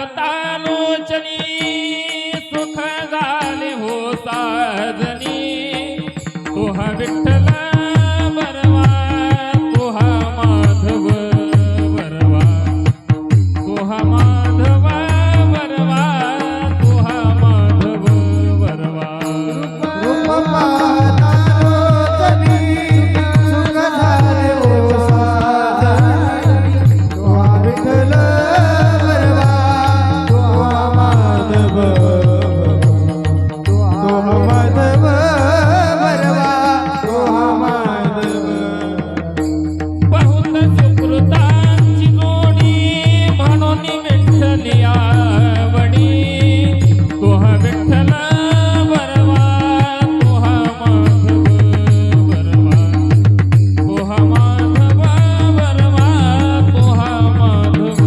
लतालोचनी सुख झाले हो साजनी तुहा विठ्ठल बरवा तुहा माधव बरवा तुहा माधव बरवा तुहा माधव बरवा रूप पाहतालोचनी सुख झाले हो साजनी तुहा विठ्ठल बरवा तुहा माधव बरवा तुहा माधव बहुत सुकृतांची जोडी म्हणून विठ्ठली आवडी तुहा विठ्ठल बरवा तुहा माधव बरवा तुहा माधव बरवा तुहा माधव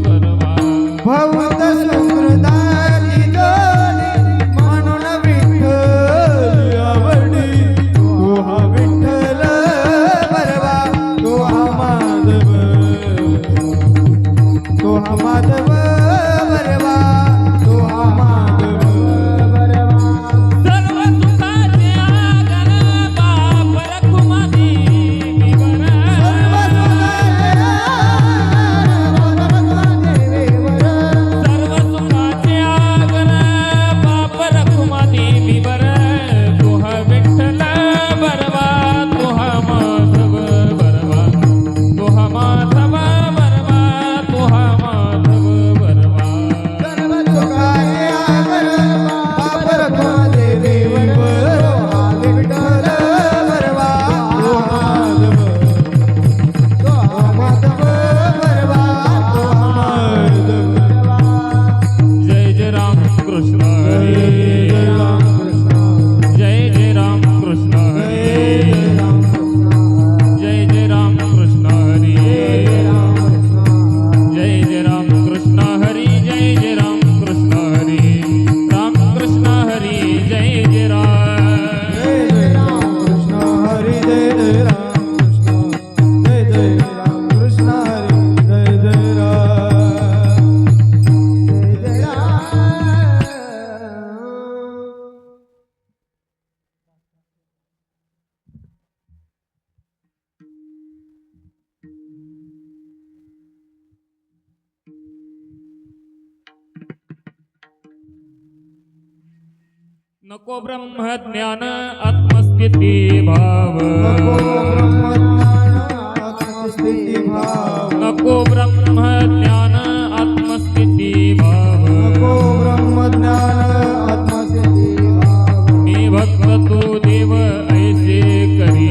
बरवा भवत सुकृताची जोडी म्हणून विठ्ठल आवडी तुहा विठ्ठल बरवा तुहा माधव बरवा तुहा माधव बरवा सर्व सुखाचे आगर बाप रखुमाई विवर सर्व सुखाचे आगर बाप रखुमाई विवर तुहा विठ्ठल बरवा तुहा माधव बरवा तुहा माधव बरवा तुहा माधव बरवा सर्व सुखाचे आगर बाप रखुमाई विवर विठ्ठल बरवा तुहा माधव बरवा तुहा माधव जय जय राम कृष्ण हरी जय जय राम कृष्ण हरी जय जय राम कृष्ण हरी जय जय राम कृष्ण हरी जय जय राम कृष्ण हरी राम कृष्ण हरी जय जय राम कृष्ण हरी जय जय राम कृष्ण जय जय राम कृष्ण हरी जय जय राम जय जय राम नको ब्रह्मज्ञान आत्मस्थिती भाव आत्मस्थिती भाव नको ब्रह्मज्ञान आत्मस्थिती भाव नको ब्रह्मज्ञान आत्मस्थिती भाव मी भक्त तू देव ऐसे करी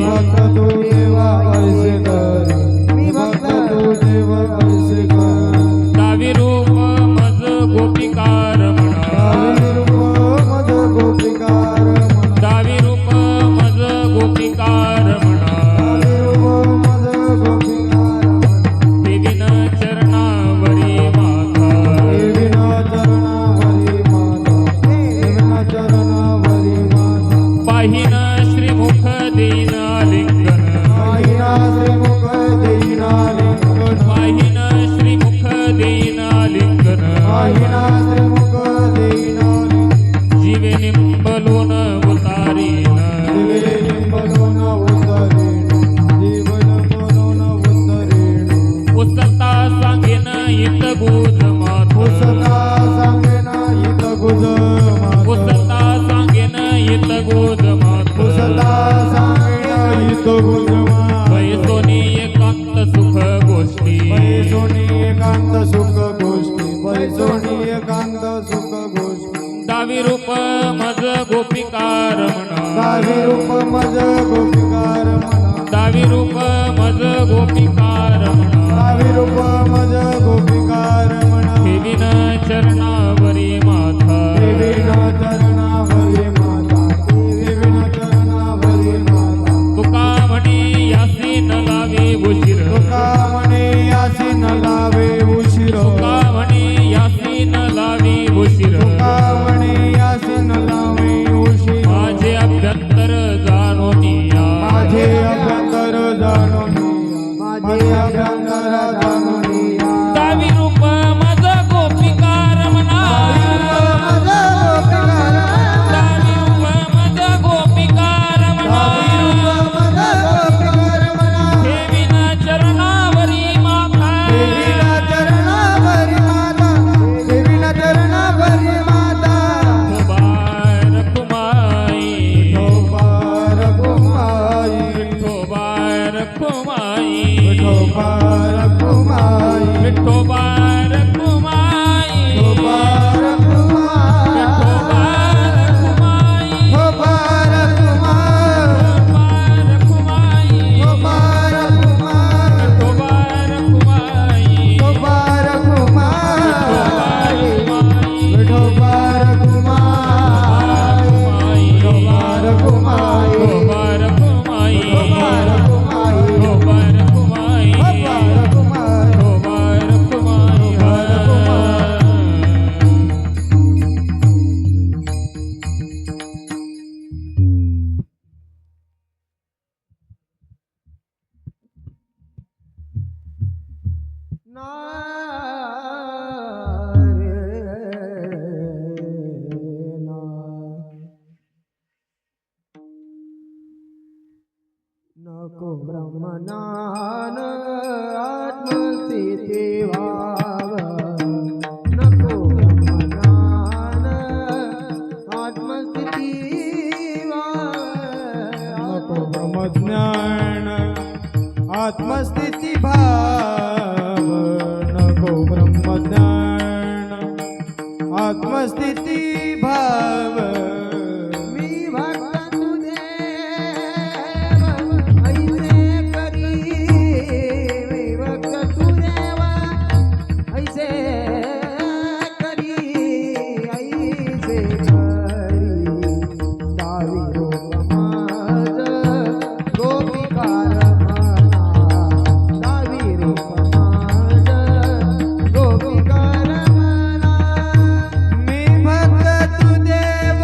भक्त तू देवा ऐसे कर मी भक्त तू देव ऐसे कर दावी रूप मज गोपिकार म्हणा मज गोपिकार म्हणा दावी रूप मज गोपिकार म्हणा मज गोपिकार देवीन चरणावरी माथा देवीना चरणावरी माता देवीना चरणावरी माता पाहिन श्रीमुख देईन लिंगन आईना श्रीमुख देईना लिंगन पाहिन श्रीमुख देईन लिंगन आईना श्रीमुख देईना लिंगन जीवे निंबलोन उतारीन दिवे लिंबलोन उतरेण जीवन बोलोन उतरेण उसता सांगेन इत गुज माथ उसता सांगेन इत गुज मात उसता सांगेन इत गुज माथ उसता सांगेन इत गुज मात पैसोनी एकांत सुख गोष्टी पैसोनी एकांत सुख गोष्टी पैसोनी एकांत सुख गोष्टी दावी रूप मज गोपिकार म्हणा दावी रूप मज गोपिकार म्हणा दावी रूप मज गोपिकार म्हणा दावी रूप मज गोपिकार म्हणा देवीन चरणावरी माथा देवीना चरणावरी माता देवीना चरणावरी माता तुका म्हणे यासी न लावे उशीर तुका म्हणे यासी न लावे उशीर तुका म्हणे यासी न लावे उशीर तुका म्हणे यासी न लावे उशीर माझे अभ्यंतर जाणून या माझे अभ्यंतर जाणून माझे अभ्यंतर जाणून आत्मस्थिती भाव मी भक्त तुझे ऐसे करी मी भक्त तुझेवा ऐसे करी ऐसे करी दावी रूप माझ गोपिकार म्हणा दावी रूप माझ गोपिकार म्हणा मी भक्त तू देव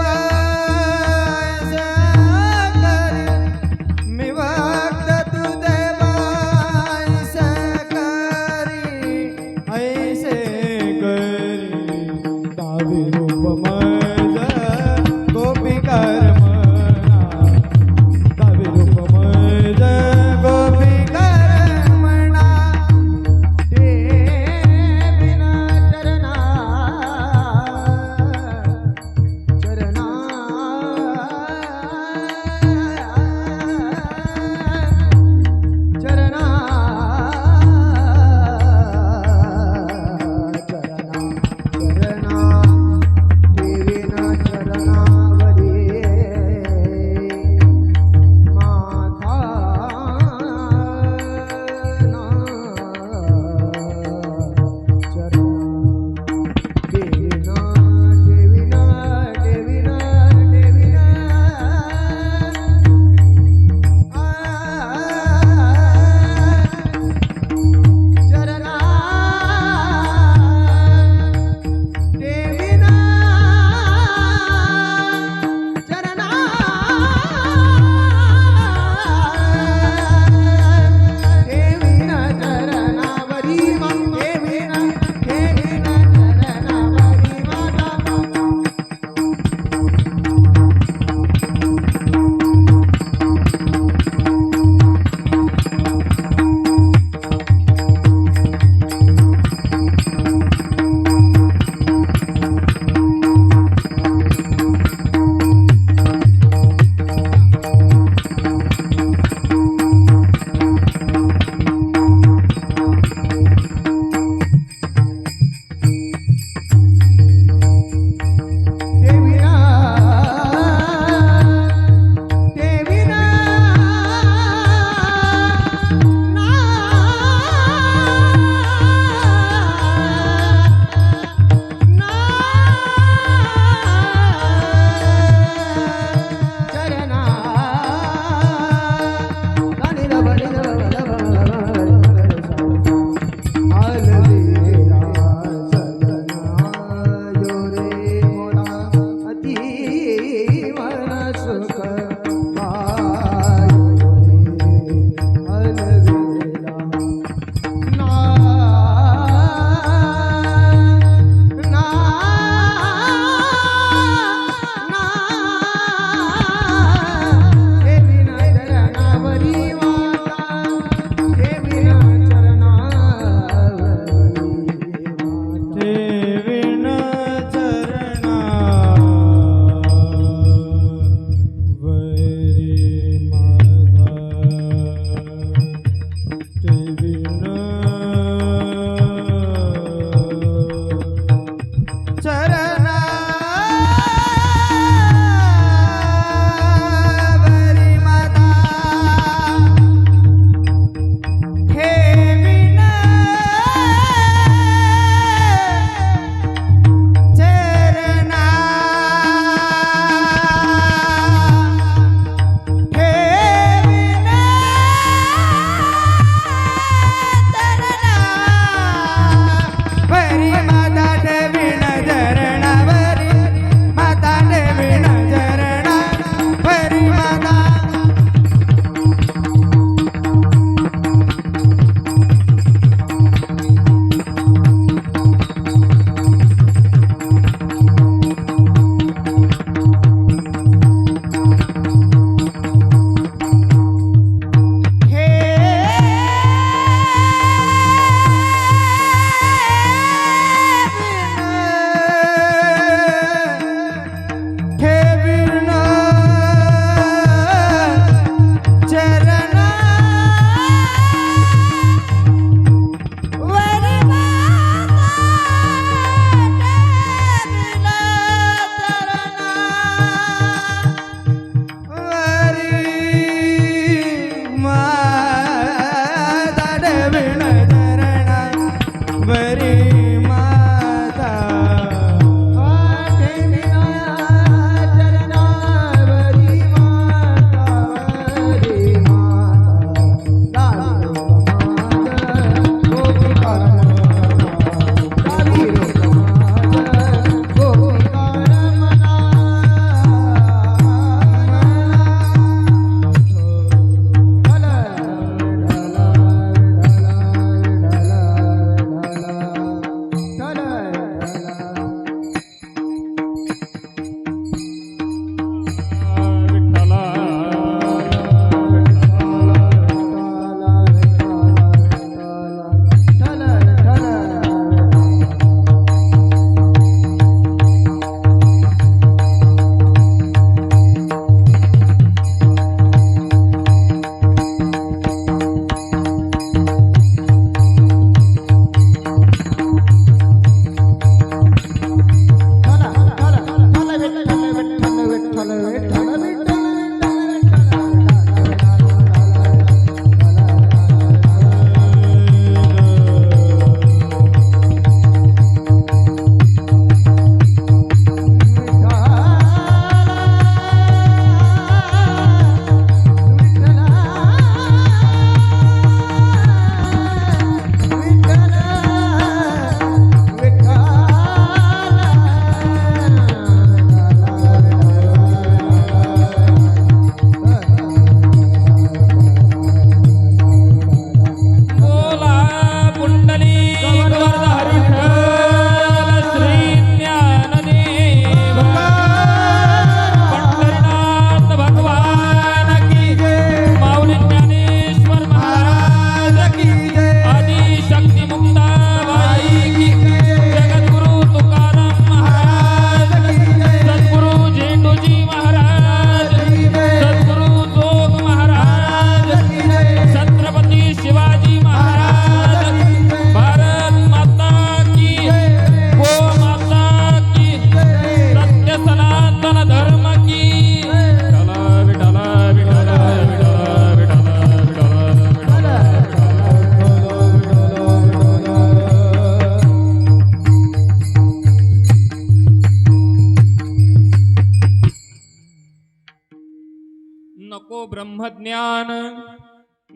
ब्रह्मज्ञान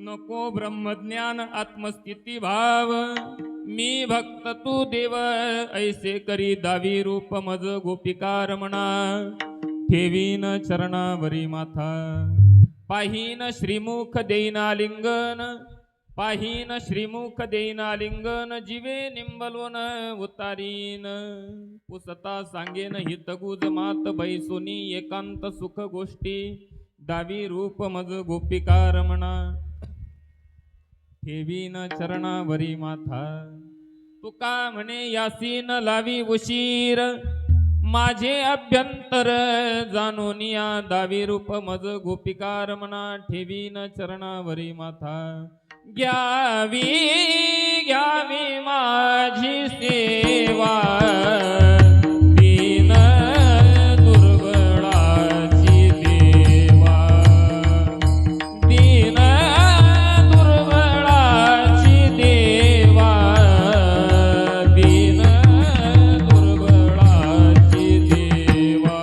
नको ब्रह्मज्ञान आत्मस्थिती भाव मी भक्त तू देव ऐसे करी दावी रूप मज गोपिका रमणा ठेवीन चरणावरी माथा पाहीन श्रीमुख देईना लिंगन पाहीन श्रीमुख देईना लिंगन जीवे निंबलोन उतारीन पुसता सांगेन हितगुज मात बैसुनी एकांत सुख गोष्टी दावी रूप मज गोपिका रमणा ठेवीन चरणावरी माथा तुका म्हणे यासीन लावी उशीर माझे अभ्यंतर जाणोनिया दावी रूप मज गोपिका रमणा ठेवीन चरणावरी माथा घ्यावी घ्यावी माझी सेवा दीन दुर्बळाची देवा दीन दुर्बळाची देवा दीन दुर्बळाची देवा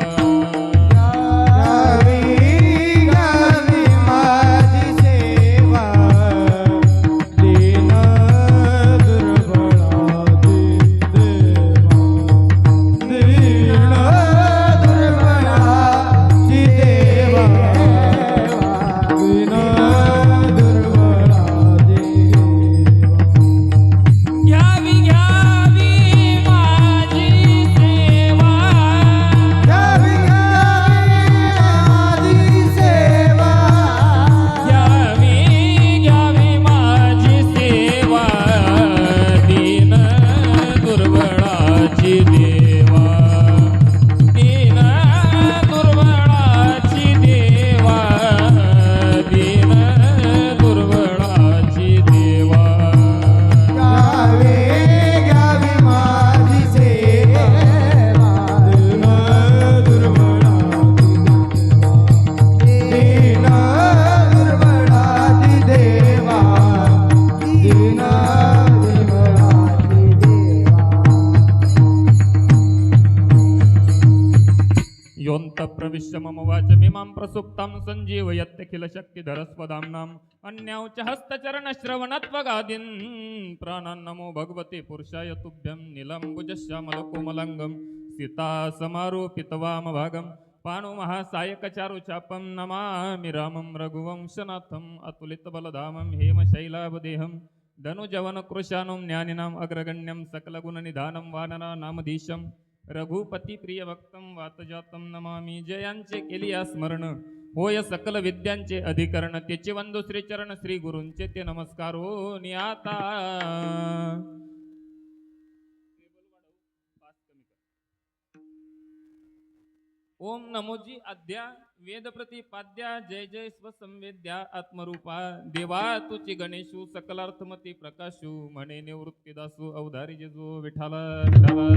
गावी गावी माझी सेवा दीन दुर्बळाची देवा दीन दुर्बळाची देवा दीन दुर्बळाची घ्यावी घ्यावी माझी सेवा गावी गावी माझी सेवा घ्यावी घ्यावी माझी सेवा दीन दुर्बळाची देवा दीन दुर्बळाची देवा दीन दुर्बळाची देवा गावी गावी माझी सेवा दीन दुर्बळाची देवा दीन दुर्बळाची देवा योऽन्त प्रविश्य मम वाचमिमां प्रसुप्तां सञ्जीवयत्यखिल शक्तिधरस्वधाम्नाम् अन्याौच हस्तचरणश्रवणत्वगादीन् प्राणान् नमो भगवते पुरुषाय तुभ्यं नीलम्बुजश्यामलकोमलङ्गं सीतासमारोपितवामभागं पाणुमहासायकचारुचापं नमामि रामं रघुवंशनाथम् अतुलितबलधामं हेमशैलावदेहं धनुजवनकृशानुं ज्ञानिनाम् अग्रगण्यं सकलगुणनिधानं वानरानामधीशं रघुपतिप्रियभक्तं वातजातं नमामि जयांचे केलिया स्मरण होय सकल विद्यांचे अधिकरण त्याचे वंदो श्रीचरण श्री गुरूंचे ते नमस्कार हो नियाता ओम नमोजी आद्या वेद प्रतिपाद्या जय जय स्वसंवेद्या आत्मरूपा देवा तुची गणेशू सकलार्थमती प्रकाशू म्हणे निवृत्तीदासू अवधारी जेजू विठाला विठाला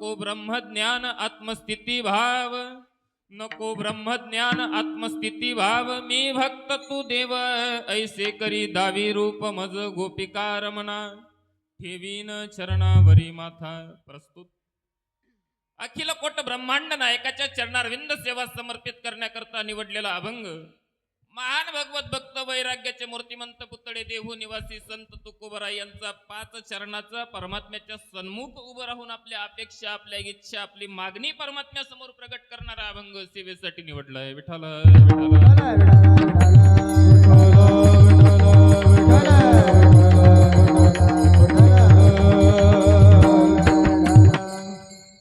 नको ब्रह्मज्ञान आत्मस्थिती भाव, नको ब्रह्मज्ञान आत्मस्थिती भाव, मी भक्त तू देव ऐसे करी दावी रूप मज गोपिका रमणा, ठेवीन चरणावरी माथा. प्रस्तुत अखिल कोट ब्रह्मांड नायकाच्या चरणारविंद सेवा समर्पित करण्याकरता निवडलेला अभंग, महान भगवत भक्त वैराग्याचे मूर्तिमंत पुतळे देहू निवासी संत तुकोबराय यांचा 5 चरणाचा परमात्म्याच्या सन्मुख उभं राहून आपल्या अपेक्षा, आपल्या इच्छा, आपली मागणी परमात्म्यासमोर प्रगट करणारा अभंग सेवेसाठी निवडलाय. विठाल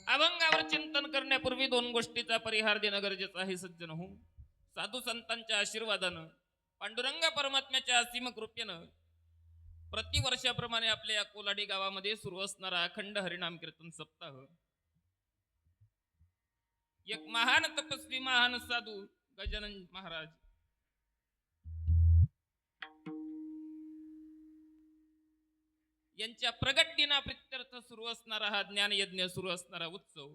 अभंगावर चिंतन करण्यापूर्वी 2 गोष्टीचा परिहार देणं गरजेचं आहे. सज्जन हो, साधू संतांच्या आशीर्वादानं, पांडुरंग परमात्म्याच्या असीम कृपेनं प्रतिवर्षाप्रमाणे आपल्या या कोलाडी गावामध्ये सुरू असणारा अखंड हरिनाम कीर्तन सप्ताह, एक महान तपस्वी, महान साधू गजानन महाराज यांच्या प्रगट दिनाप्रित्यर्थ सुरू असणारा हा ज्ञान यज्ञ, सुरू असणारा उत्सव,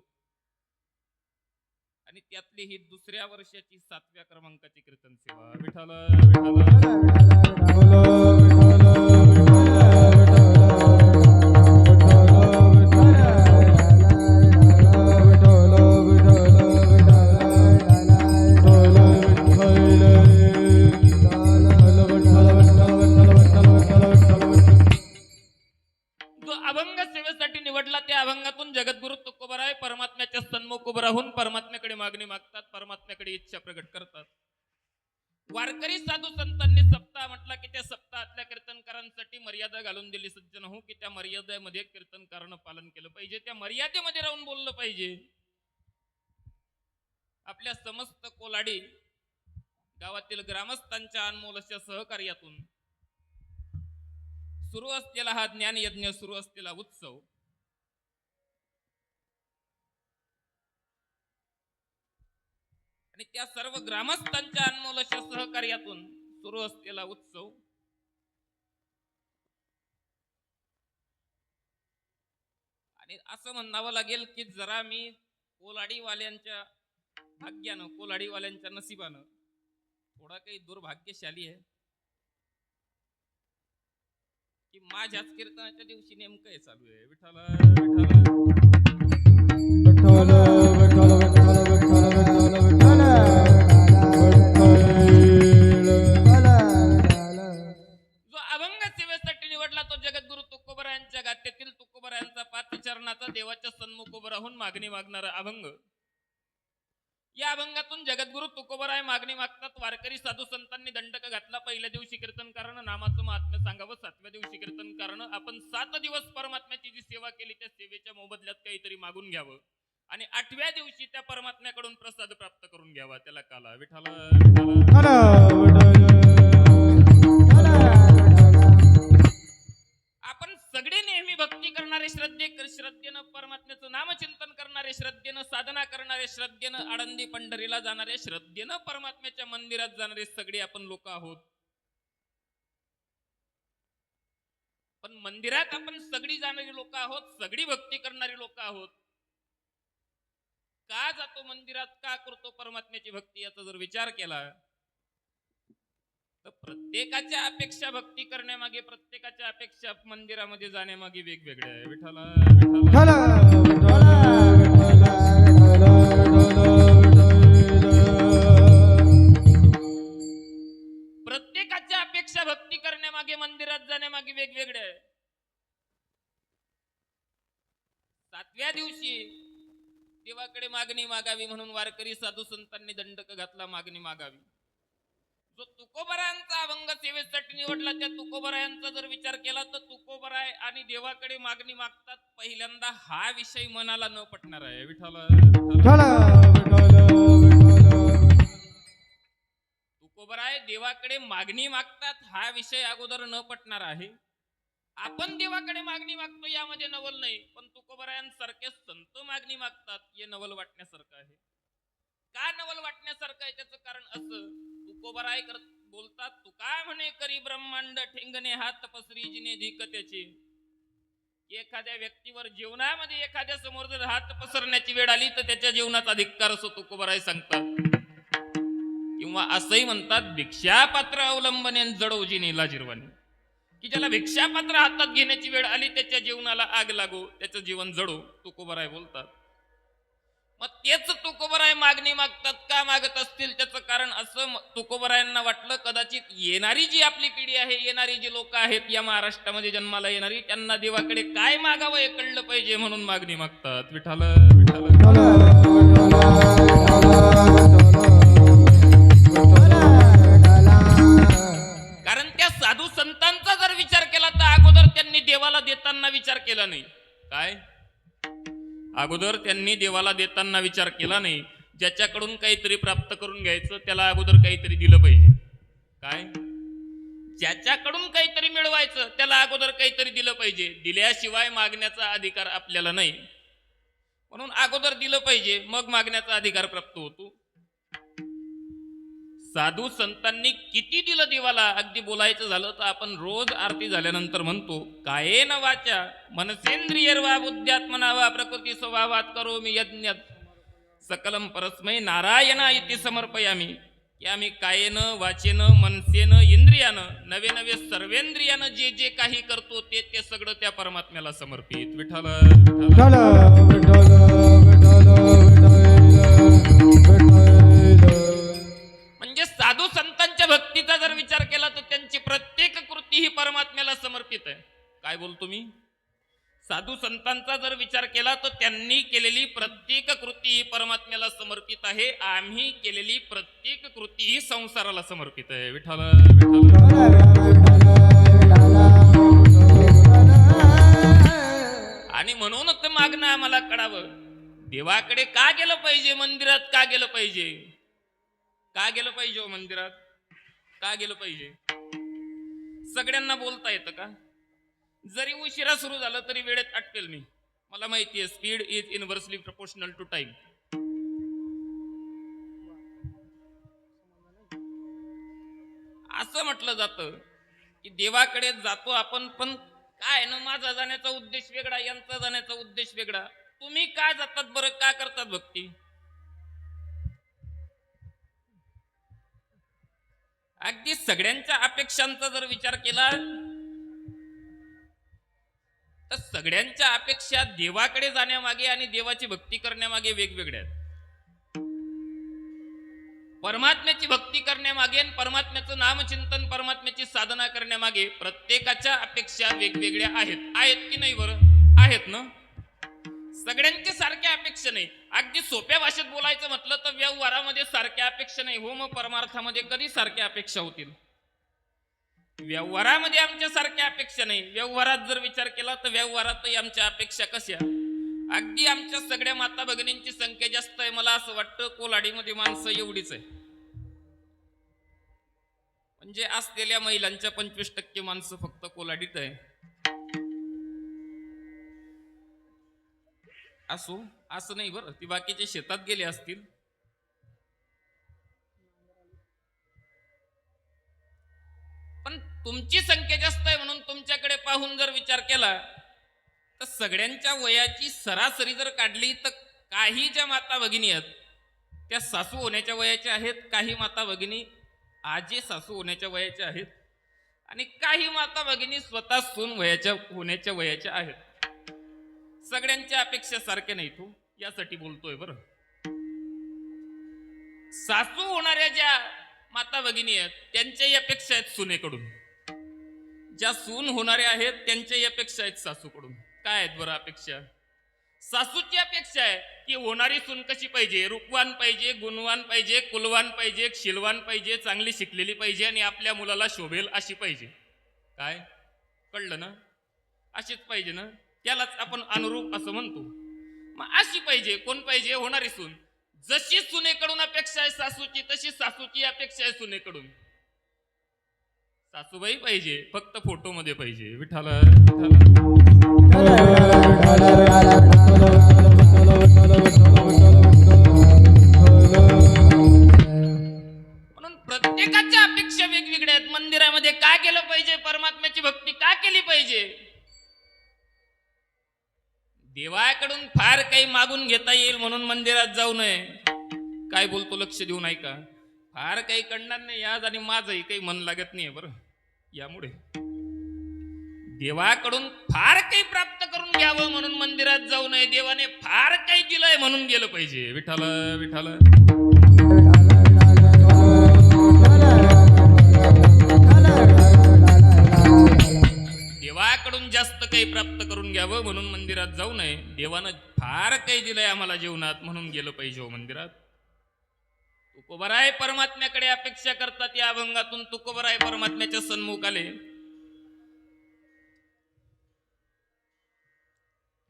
आणि त्यातली ही 2ऱ्या वर्षाची 7व्या क्रमांकाची कीर्तन सेवा. विठाल जो अभंग सेवेसाठी निवडला त्या अभंगातून जगद्गुरु तुकोबराय परमात्म्याच्या सन्मुख उभं राहून परमात्म्याकडे मागणी मागतात, परमात्म्याकडे इच्छा प्रगट करतात. वारकरी साधू संतांनी सप्ताह म्हटला की त्या सप्ताहातल्या कीर्तनकारांसाठी मर्यादा घालून दिली. सज्जन हो, की त्या मर्यादेमध्ये कीर्तनकारानं पालन केलं पाहिजे, त्या मर्यादेमध्ये राहून बोललं पाहिजे. आपल्या समस्त कोलाडी गावातील ग्रामस्थांच्या अनमोल अशा सहकार्यातून सुरू असलेला हा ज्ञान यज्ञ, सुरू असलेला उत्सव, आणि त्या सर्व ग्रामस्थांच्या अनमोल अशा सहकार्यातून सुरू असलेला उत्सव आणि असं म्हणावं लागेल की जरा मी कोलाडीवाल्यांच्या भाग्यानं, कोलाडीवाल्यांच्या नशिबानं थोडा काही दुर्भाग्यशाली आहे की माझ्याच कीर्तनाच्या दिवशी नेमकं हे चालू आहे. विठाला जो अभंग सेवेसाठी निवडला तो जगद्गुरु तुकोबरायांच्या गाथेतील तुकोबरायांचा 5 चरणाचा देवाच्या सन्मुख उभं राहून मागणी मागणारा अभंग. या अभंगातून जगद्गुरु तुकोबराय मागणी मागतात. वारकरी साधू संतांनी दंडक घातला. पहिल्या दिवशी कीर्तनकारानं नामाचं महात्म्य सांगावं, 7व्या दिवशी कीर्तनकारानं आपण 7 दिवस परमात्म्याची जी सेवा केली त्या सेवेच्या मोबदल्यात काहीतरी मागून घ्यावं, आणि 8व्या दिवशी त्या परमात्म्याकडून प्रसाद प्राप्त करून घ्यावा. त्याला काला. विठाला आपण सगळे नेहमी भक्ती करणारे, श्रद्धेनं परमात्म्याचं नामचिंतन करणारे, श्रद्धेनं साधना करणारे, श्रद्धेनं आळंदी पंढरीला जाणारे, श्रद्धेनं परमात्म्याच्या मंदिरात जाणारे सगळे आपण लोक आहोत. पण मंदिरात आपण सगळी जाणारी लोक आहोत, सगळी भक्ती करणारी लोक आहोत. का जातो मंदिरात, का करतो परमात्म्याची भक्ती, याचा जर विचार केला तर प्रत्येकाच्या अपेक्षा भक्ती करण्यामागे, प्रत्येकाच्या अपेक्षा मंदिरामध्ये जाण्यामागे वेगवेगळ्या आहे. विठाला प्रत्येकाच्या अपेक्षा भक्ती करण्यामागे, मंदिरात जाण्यामागे वेगवेगळ्या आहे. 7व्या दिवशी देवाकडे मागणी मागावी म्हणून वारकरी साधू संतांनी दंडक घातला, मागणी मागावी. जो तुकोबरायांचा अभंग सेवेसाठी निवडला त्या तुकोबरायांचा जर विचार केला तर तुकोबराय आणि देवाकडे मागणी मागतात. पहिल्यांदा हा विषय मनाला न पटणार आहे. विठाला तुकोबराय देवाकडे मागणी मागतात, हा विषय अगोदर न पटणार आहे. आपण देवाकडे मागणी मागतो यामध्ये नवल नाही, पण तुकोबरायांसारखे संत मागणी मागतात हे नवल वाटण्यासारखं आहे. का नवल वाटण्यासारखं आहे त्याचं कारण असं, तुकोबराय बोलतात, तू काय म्हणे करी ब्रह्मांड ठेंगणे हात पसरी जिने धिक त्याचे, एखाद्या व्यक्तीवर जीवनामध्ये एखाद्या समोर जर हात पसरण्याची वेळ आली तर त्याच्या जीवनाचा धिक्कार असो तुकोबराय सांगतात. किंवा असंही म्हणतात, भिक्षापात्र अवलंबने जडोजी नेला जिरवानी, की ज्याला भिक्षापात्र हातात घेण्याची वेळ आली त्याच्या जीवनाला आग लागो, त्याचं जीवन जडो, तुकोबराय बोलतात. मग तेच तुकोबराय मागणी मागतात. का मागत असतील त्याचं कारण असं, तुकोबरायांना वाटलं कदाचित येणारी जी आपली पिढी आहे, येणारी जी लोक आहेत या महाराष्ट्रामध्ये जन्माला येणारी, त्यांना देवाकडे काय मागावं हे कळलं पाहिजे म्हणून मागणी मागतात. विठाल विठाल विठ्ठल विठ्ठल कारण त्या साधू संतांचा जर विचार केला तर अगोदर त्यांनी देवाला देताना विचार केला नाही. काय अगोदर त्यांनी देवाला देताना विचार केला नाही. ज्याच्याकडून काहीतरी प्राप्त करून घ्यायचं त्याला अगोदर काहीतरी दिलं पाहिजे. काय ज्याच्याकडून काहीतरी मिळवायचं त्याला अगोदर काहीतरी दिलं पाहिजे. दिल्याशिवाय मागण्याचा अधिकार आपल्याला नाही. म्हणून अगोदर दिलं पाहिजे, मग मागण्याचा अधिकार प्राप्त होतो. साधू संतांनी किती दिलं देवाला. अगदी बोलायचं झालं तर आपण रोज आरती झाल्यानंतर म्हणतो, कायेन वाचा मनसेंद्रियर्वा बुद्ध्यात्मना वा प्रकृती स्वभावात करोमि यज्ञ सकलम परस्मै नारायणा इति समर्पयामी. की आम्ही कायेनं वाचेनं मनसेनं इंद्रियानं नवे नवे सर्वेंद्रियानं जे जे काही करतो ते ते सगळं त्या परमात्म्याला समर्पित. विठ्ठल विठ्ठल विठ्ठल विठ्ठल म्हणजे साधू संतांच्या भक्तीचा जर विचार केला तर त्यांची प्रत्येक कृती ही परमात्म्याला समर्पित आहे. काय बोलतो मी? साधू संतांचा जर विचार केला तर त्यांनी केलेली प्रत्येक कृती ही परमात्म्याला समर्पित आहे. आम्ही केलेली प्रत्येक कृती ही संसाराला समर्पित आहे. विठ्ठल विठ्ठल आणि म्हणूनच ते मागणं आम्हाला कळावं. देवाकडे का गेलं पाहिजे? मंदिरात का गेलं पाहिजे? का गेलं पाहिजे हो मंदिरात? का गेलं पाहिजे? सगळ्यांना बोलता येतं का? जरी उशिरा सुरू झालं तरी वेळेत अटकेल मी. मला माहिती आहे speed is inversely proportional to time. असं म्हटलं जातं की देवाकडे जातो आपण, पण काय ना, माझा जाण्याचा उद्देश वेगळा, यांचा जाण्याचा उद्देश वेगळा. तुम्ही काय जातात बरं? का करतात भक्ती? अगदी सगळ्यांच्या अपेक्षांचा जर विचार केला तर सगळ्यांच्या अपेक्षा देवाकडे जाण्यामागे आणि देवाची भक्ती करण्यामागे वेगवेगळ्या आहेत. परमात्म्याची भक्ती करण्यामागे आणि परमात्म्याचं नामचिंतन, परमात्म्याची साधना करण्यामागे प्रत्येकाच्या अपेक्षा वेगवेगळ्या आहेत. आहेत की नाही बरं? आहेत ना. सगळ्यांच्या सारख्या अपेक्षा नाही. अगदी सोप्या भाषेत बोलायचं म्हटलं तर व्यवहारामध्ये सारख्या अपेक्षा नाही हो. मग परमार्थामध्ये कधी सारख्या अपेक्षा होतील? व्यवहारामध्ये आमच्या सारख्या अपेक्षा नाही. व्यवहारात जर विचार केला तर व्यवहारातही आमच्या अपेक्षा कशा? अगदी आमच्या सगळ्या माता भगिनींची संख्या जास्त आहे. मला असं वाटतं कोलाडीमध्ये माणसं एवढीच आहे. म्हणजे असलेल्या महिलांच्या 25% माणसं फक्त कोलाडीत आहे. असो, असं नाही बरं, ती बाकीचे शेतात गेले असतील. पण तुमची संख्या जास्त आहे म्हणून तुमच्याकडे पाहून जर विचार केला तर सगळ्यांच्या वयाची सरासरी जर काढली तर काही ज्या माता भगिनी आहेत त्या सासू होण्याच्या वयाच्या आहेत, काही माता भगिनी आजी सासू होण्याच्या वयाच्या आहेत, आणि काही माता भगिनी स्वतः सून होण्याच्या वयाच्या आहेत. सगळ्यांच्या अपेक्षा सारख्या नाही तू, यासाठी बोलतोय बरं. सासू होणाऱ्या ज्या माता भगिनी आहेत त्यांच्याही अपेक्षा आहेत सुनेकडून. ज्या सून होणाऱ्या आहेत त्यांच्याही अपेक्षा आहेत सासूकडून. काय आहेत बरं अपेक्षा? सासूची अपेक्षा आहे की होणारी सून कशी पाहिजे? रूपवान पाहिजे, गुणवान पाहिजे, कुलवान पाहिजे, शीलवान पाहिजे, चांगली शिकलेली पाहिजे आणि आपल्या मुलाला शोभेल अशी पाहिजे. काय कळलं ना? अशीच पाहिजे ना. त्यालाच आपण अनुरूप असं म्हणतो. मग अशी पाहिजे. कोण पाहिजे? होणारी सून. जशी सुनेकडून अपेक्षा आहे सासूची तशी सासूची अपेक्षा आहे सुनेकडून. सासूबाई पाहिजे, फक्त फोटो मध्ये पाहिजे. विठाला म्हणून प्रत्येकाच्या अपेक्षा वेगवेगळ्या आहेत. मंदिरामध्ये का केलं पाहिजे? परमात्म्याची भक्ती का केली पाहिजे? म्हणता येईल म्हणून मंदिरात जाऊ नये. काय बोलतो लक्ष देऊन ऐका. फार काही कळणार नाही आज, आणि माझंही काही मन लागत नाही बरं. यामुळे देवाकडून फार काही प्राप्त करून घ्यावं म्हणून मंदिरात जाऊ नये. देवाने फार काही दिलंय म्हणून गेलं पाहिजे. विठ्ठल विठ्ठल. देवाकडून जास्त काही प्राप्त करून घ्यावं म्हणून मंदिरात जाऊ नये. देवानं फार काही दिलंय आम्हाला जीवनात म्हणून गेलं पाहिजे हो मंदिरात. तुकोबराय परमात्म्याकडे अपेक्षा करतात. या अभंगातून तुकोबराय परमात्म्याच्या सन्मुख आले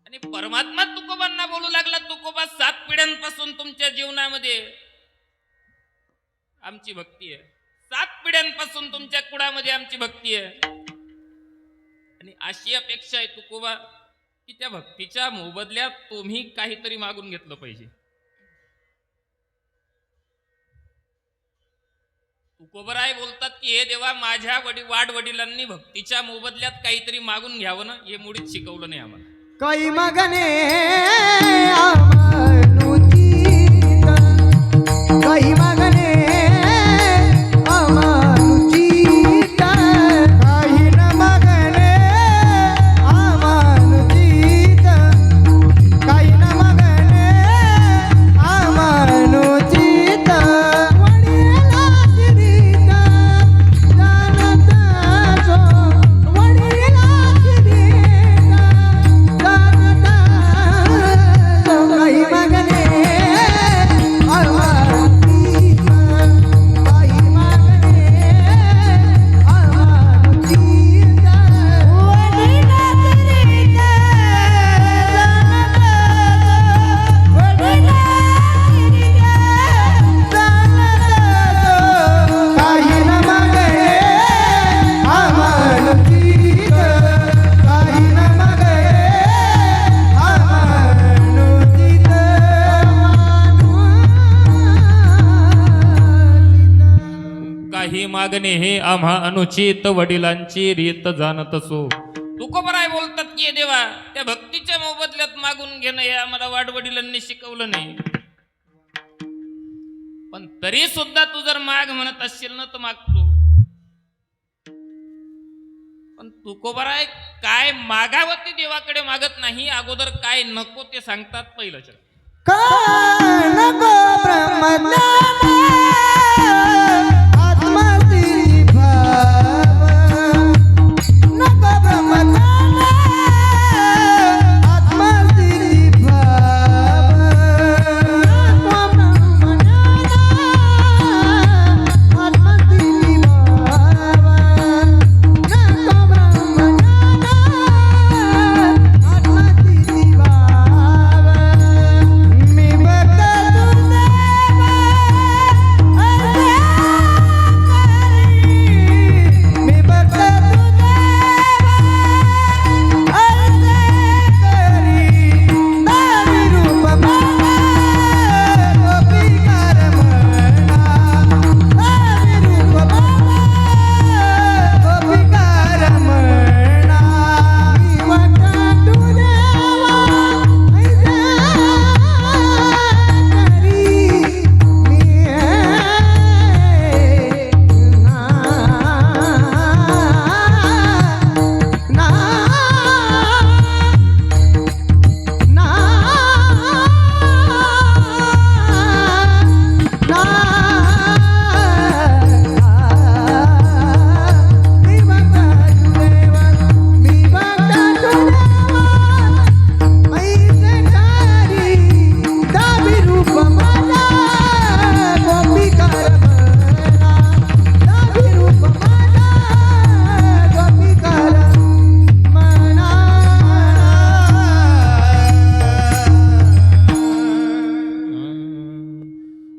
आणि परमात्मा तुकोबांना बोलू लागला, तुकोबा 7 पिढ्यांपासून तुमच्या जीवनामध्ये आमची भक्ती आहे. 7 पिढ्यांपासून तुमच्या कुळामध्ये आमची भक्ती आहे, आणि अशी अपेक्षा आहे तुकोबा की त्या भक्तीच्या मोबदल्यात तुम्ही काहीतरी मागून घेतलं पाहिजे. तुकोबराय बोलतात की हे देवा, माझ्या वाडवडिलांनी भक्तीच्या मोबदल्यात काहीतरी मागून घ्यावं ना, हे मुळीच शिकवलं नाही आम्हाला. काही मागणे अमानुचित, काही मागणे अमानुचित, काही न मागणे अमानुचित, काही न मागणे अमानुचित. वडिलांची रीत जाणत असो, वडिलांची रीत जाणत असो, काही मागणे अमानुचित, काही मागणे अमानुचित. काही न मागणे अमानुचित, काही न मागणे अमानुचित. काही मागणे हे आम्हा अनुचित, वडिलांची रीत जाणत असो. तुकोबराय बोलतात की हे देवा, त्या भक्तीच्या मोबदल्यात मागून घेणं हे आम्हाला वाडवडिलांनी शिकवलं नाही. पण तरी सुद्धा तू जर माग म्हणत असशील ना तर मागतो. पण तुकोबराय काय मागावं ते देवाकडे मागत नाही, अगोदर काय नको ते सांगतात पहिलं. काय नको ब्रह्मज्ञान आत्मस्थिती भाव, नको ब्रह्मज्ञान आत्मस्थिती भाव, नको ब्रह्मज्ञान आत्मस्थिती भाव, नको ब्रह्मज्ञान आत्मस्थिती भाव. मी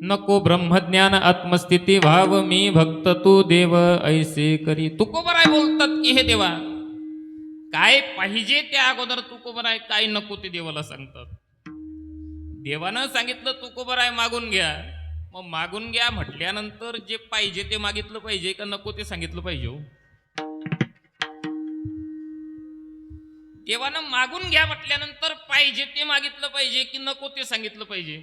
नको ब्रह्मज्ञान आत्मस्थिती भाव, मी भक्त तू देव ऐसे करी. तुकोबराय बोलतात की हे देवा, काय पाहिजे त्या अगोदर तुकोबराय काय नको ते देवाला सांगतात. देवानं सांगितलं तुकोबराय मागून घ्या, मग मागून घ्या म्हटल्यानंतर जे पाहिजे ते मागितलं पाहिजे का नको ते सांगितलं पाहिजे. देवानं मागून घ्या म्हटल्यानंतर पाहिजे ते मागितलं पाहिजे की नको ते सांगितलं पाहिजे?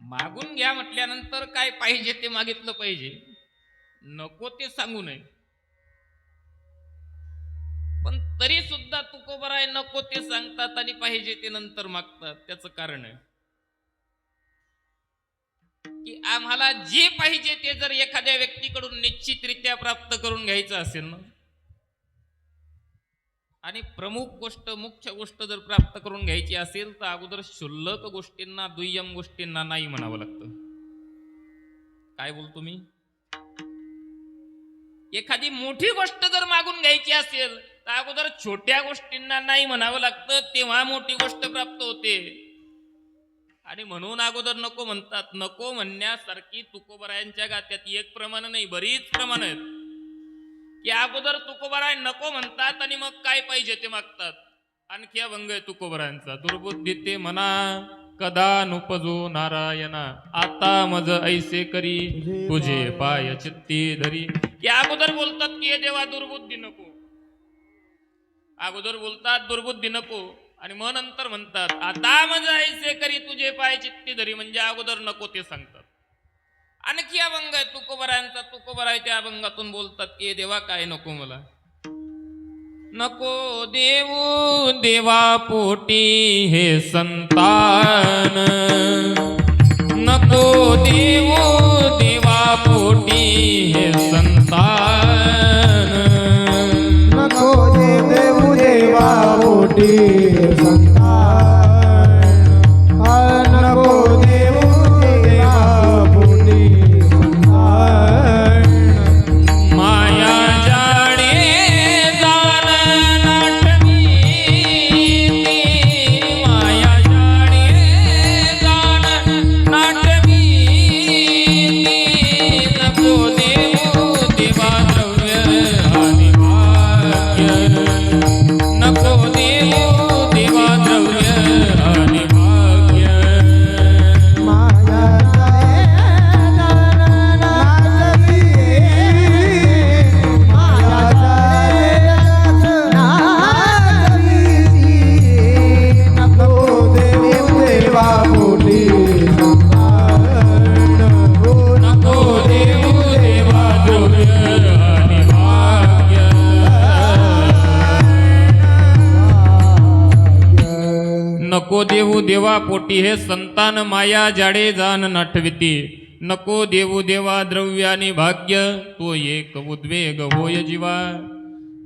मागून घ्या म्हटल्यानंतर काय पाहिजे ते मागितलं पाहिजे, नको ते सांगू नये. पण तरी सुद्धा तुकोबराय नको ते सांगतात आणि पाहिजे ते नंतर मागतात. त्याचं कारण आहे की आम्हाला जे पाहिजे ते जर एखाद्या व्यक्तीकडून निश्चितरित्या प्राप्त करून घ्यायचं असेल ना, आणि प्रमुख गोष्ट मुख्य गोष्ट जर प्राप्त करून घ्यायची असेल तर अगोदर क्षुल्लक गोष्टींना दुय्यम गोष्टींना नाही म्हणावं लागतं. काय बोलतो मी? एखादी मोठी गोष्ट जर मागून घ्यायची असेल तर अगोदर छोट्या गोष्टींना नाही म्हणावं लागतं, तेव्हा मोठी गोष्ट प्राप्त होते. आणि म्हणून अगोदर नको म्हणतात. नको म्हणण्यासारखी तुकोबरायांच्या गात्यात एक प्रमाण नाही, बरीच प्रमाण आहेत की अगोदर तुकोबराय नको म्हणतात आणि मग काय पाहिजे ते मागतात. आणखी अभंग आहे तुकोबरायांचा. दुर्बुद्धी ते म्हणा कदा नुपजो नारायणा, आता मज ऐसे करी तुझे पाय चित्ती धरी. की अगोदर बोलतात की हे देवा दुर्बुद्धी नको, अगोदर बोलतात दुर्बुद्धी नको आणि मग नंतर म्हणतात आता मज ऐसे करी तुझे पाय चित्ती धरी, म्हणजे अगोदर नको ते सांगतात. आणखी अभंग आहे तुकोबरायांचा. तुकोबराय त्या अभंगातून बोलतात की देवा काय नको मला. नको देऊ देवा पोटी हे संतान, नको देऊ देवा पोटी हे संतान, नको देऊ देवा पोटी संतान, नको देऊ देवा पोटी संतान. माया जाणे जाण नाटवी, माया जाणे जाण नाटवी, नको देऊ देवा द्रव्य आणि भाग्य, नको देऊ देवा द्रव्य आणि भाग्य. माया नाचवी, माया नाचवी, नको देऊ देवा पोटी संतान, नको देऊ देवा द्रव्य आणि भाग्य. नको देऊ देवा पोटी हे संतान, माया जाडे जाण नाठविती, नको देऊ देवा द्रव्य आणि भाग्य, तो एक उद्वेग होय जीवा.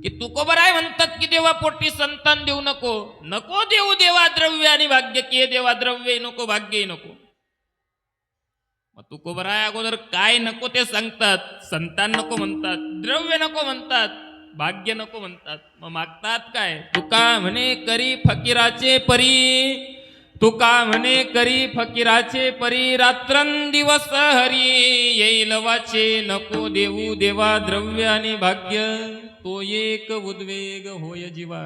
की तुकोबराय म्हणतात की देवा पोटी संतान देऊ नको, नको देऊ देवा द्रव्य आणि भाग्य, की हे देवा द्रव्यही नको भाग्यही नको. मग तुकोबराय अगोदर काय नको ते सांगतात. संतान नको म्हणतात, द्रव्य नको म्हणतात, भाग्य नको म्हणतात. मग मागतात काय? तुका म्हणे करी फकीराचे परी, तुका म्हणे करी फकीराचे परी, रात्रंदिवस हरी येईल वाचे, नको देऊ देवा द्रव्य आणि भाग्य, तो एक उद्वेग होय जीवा.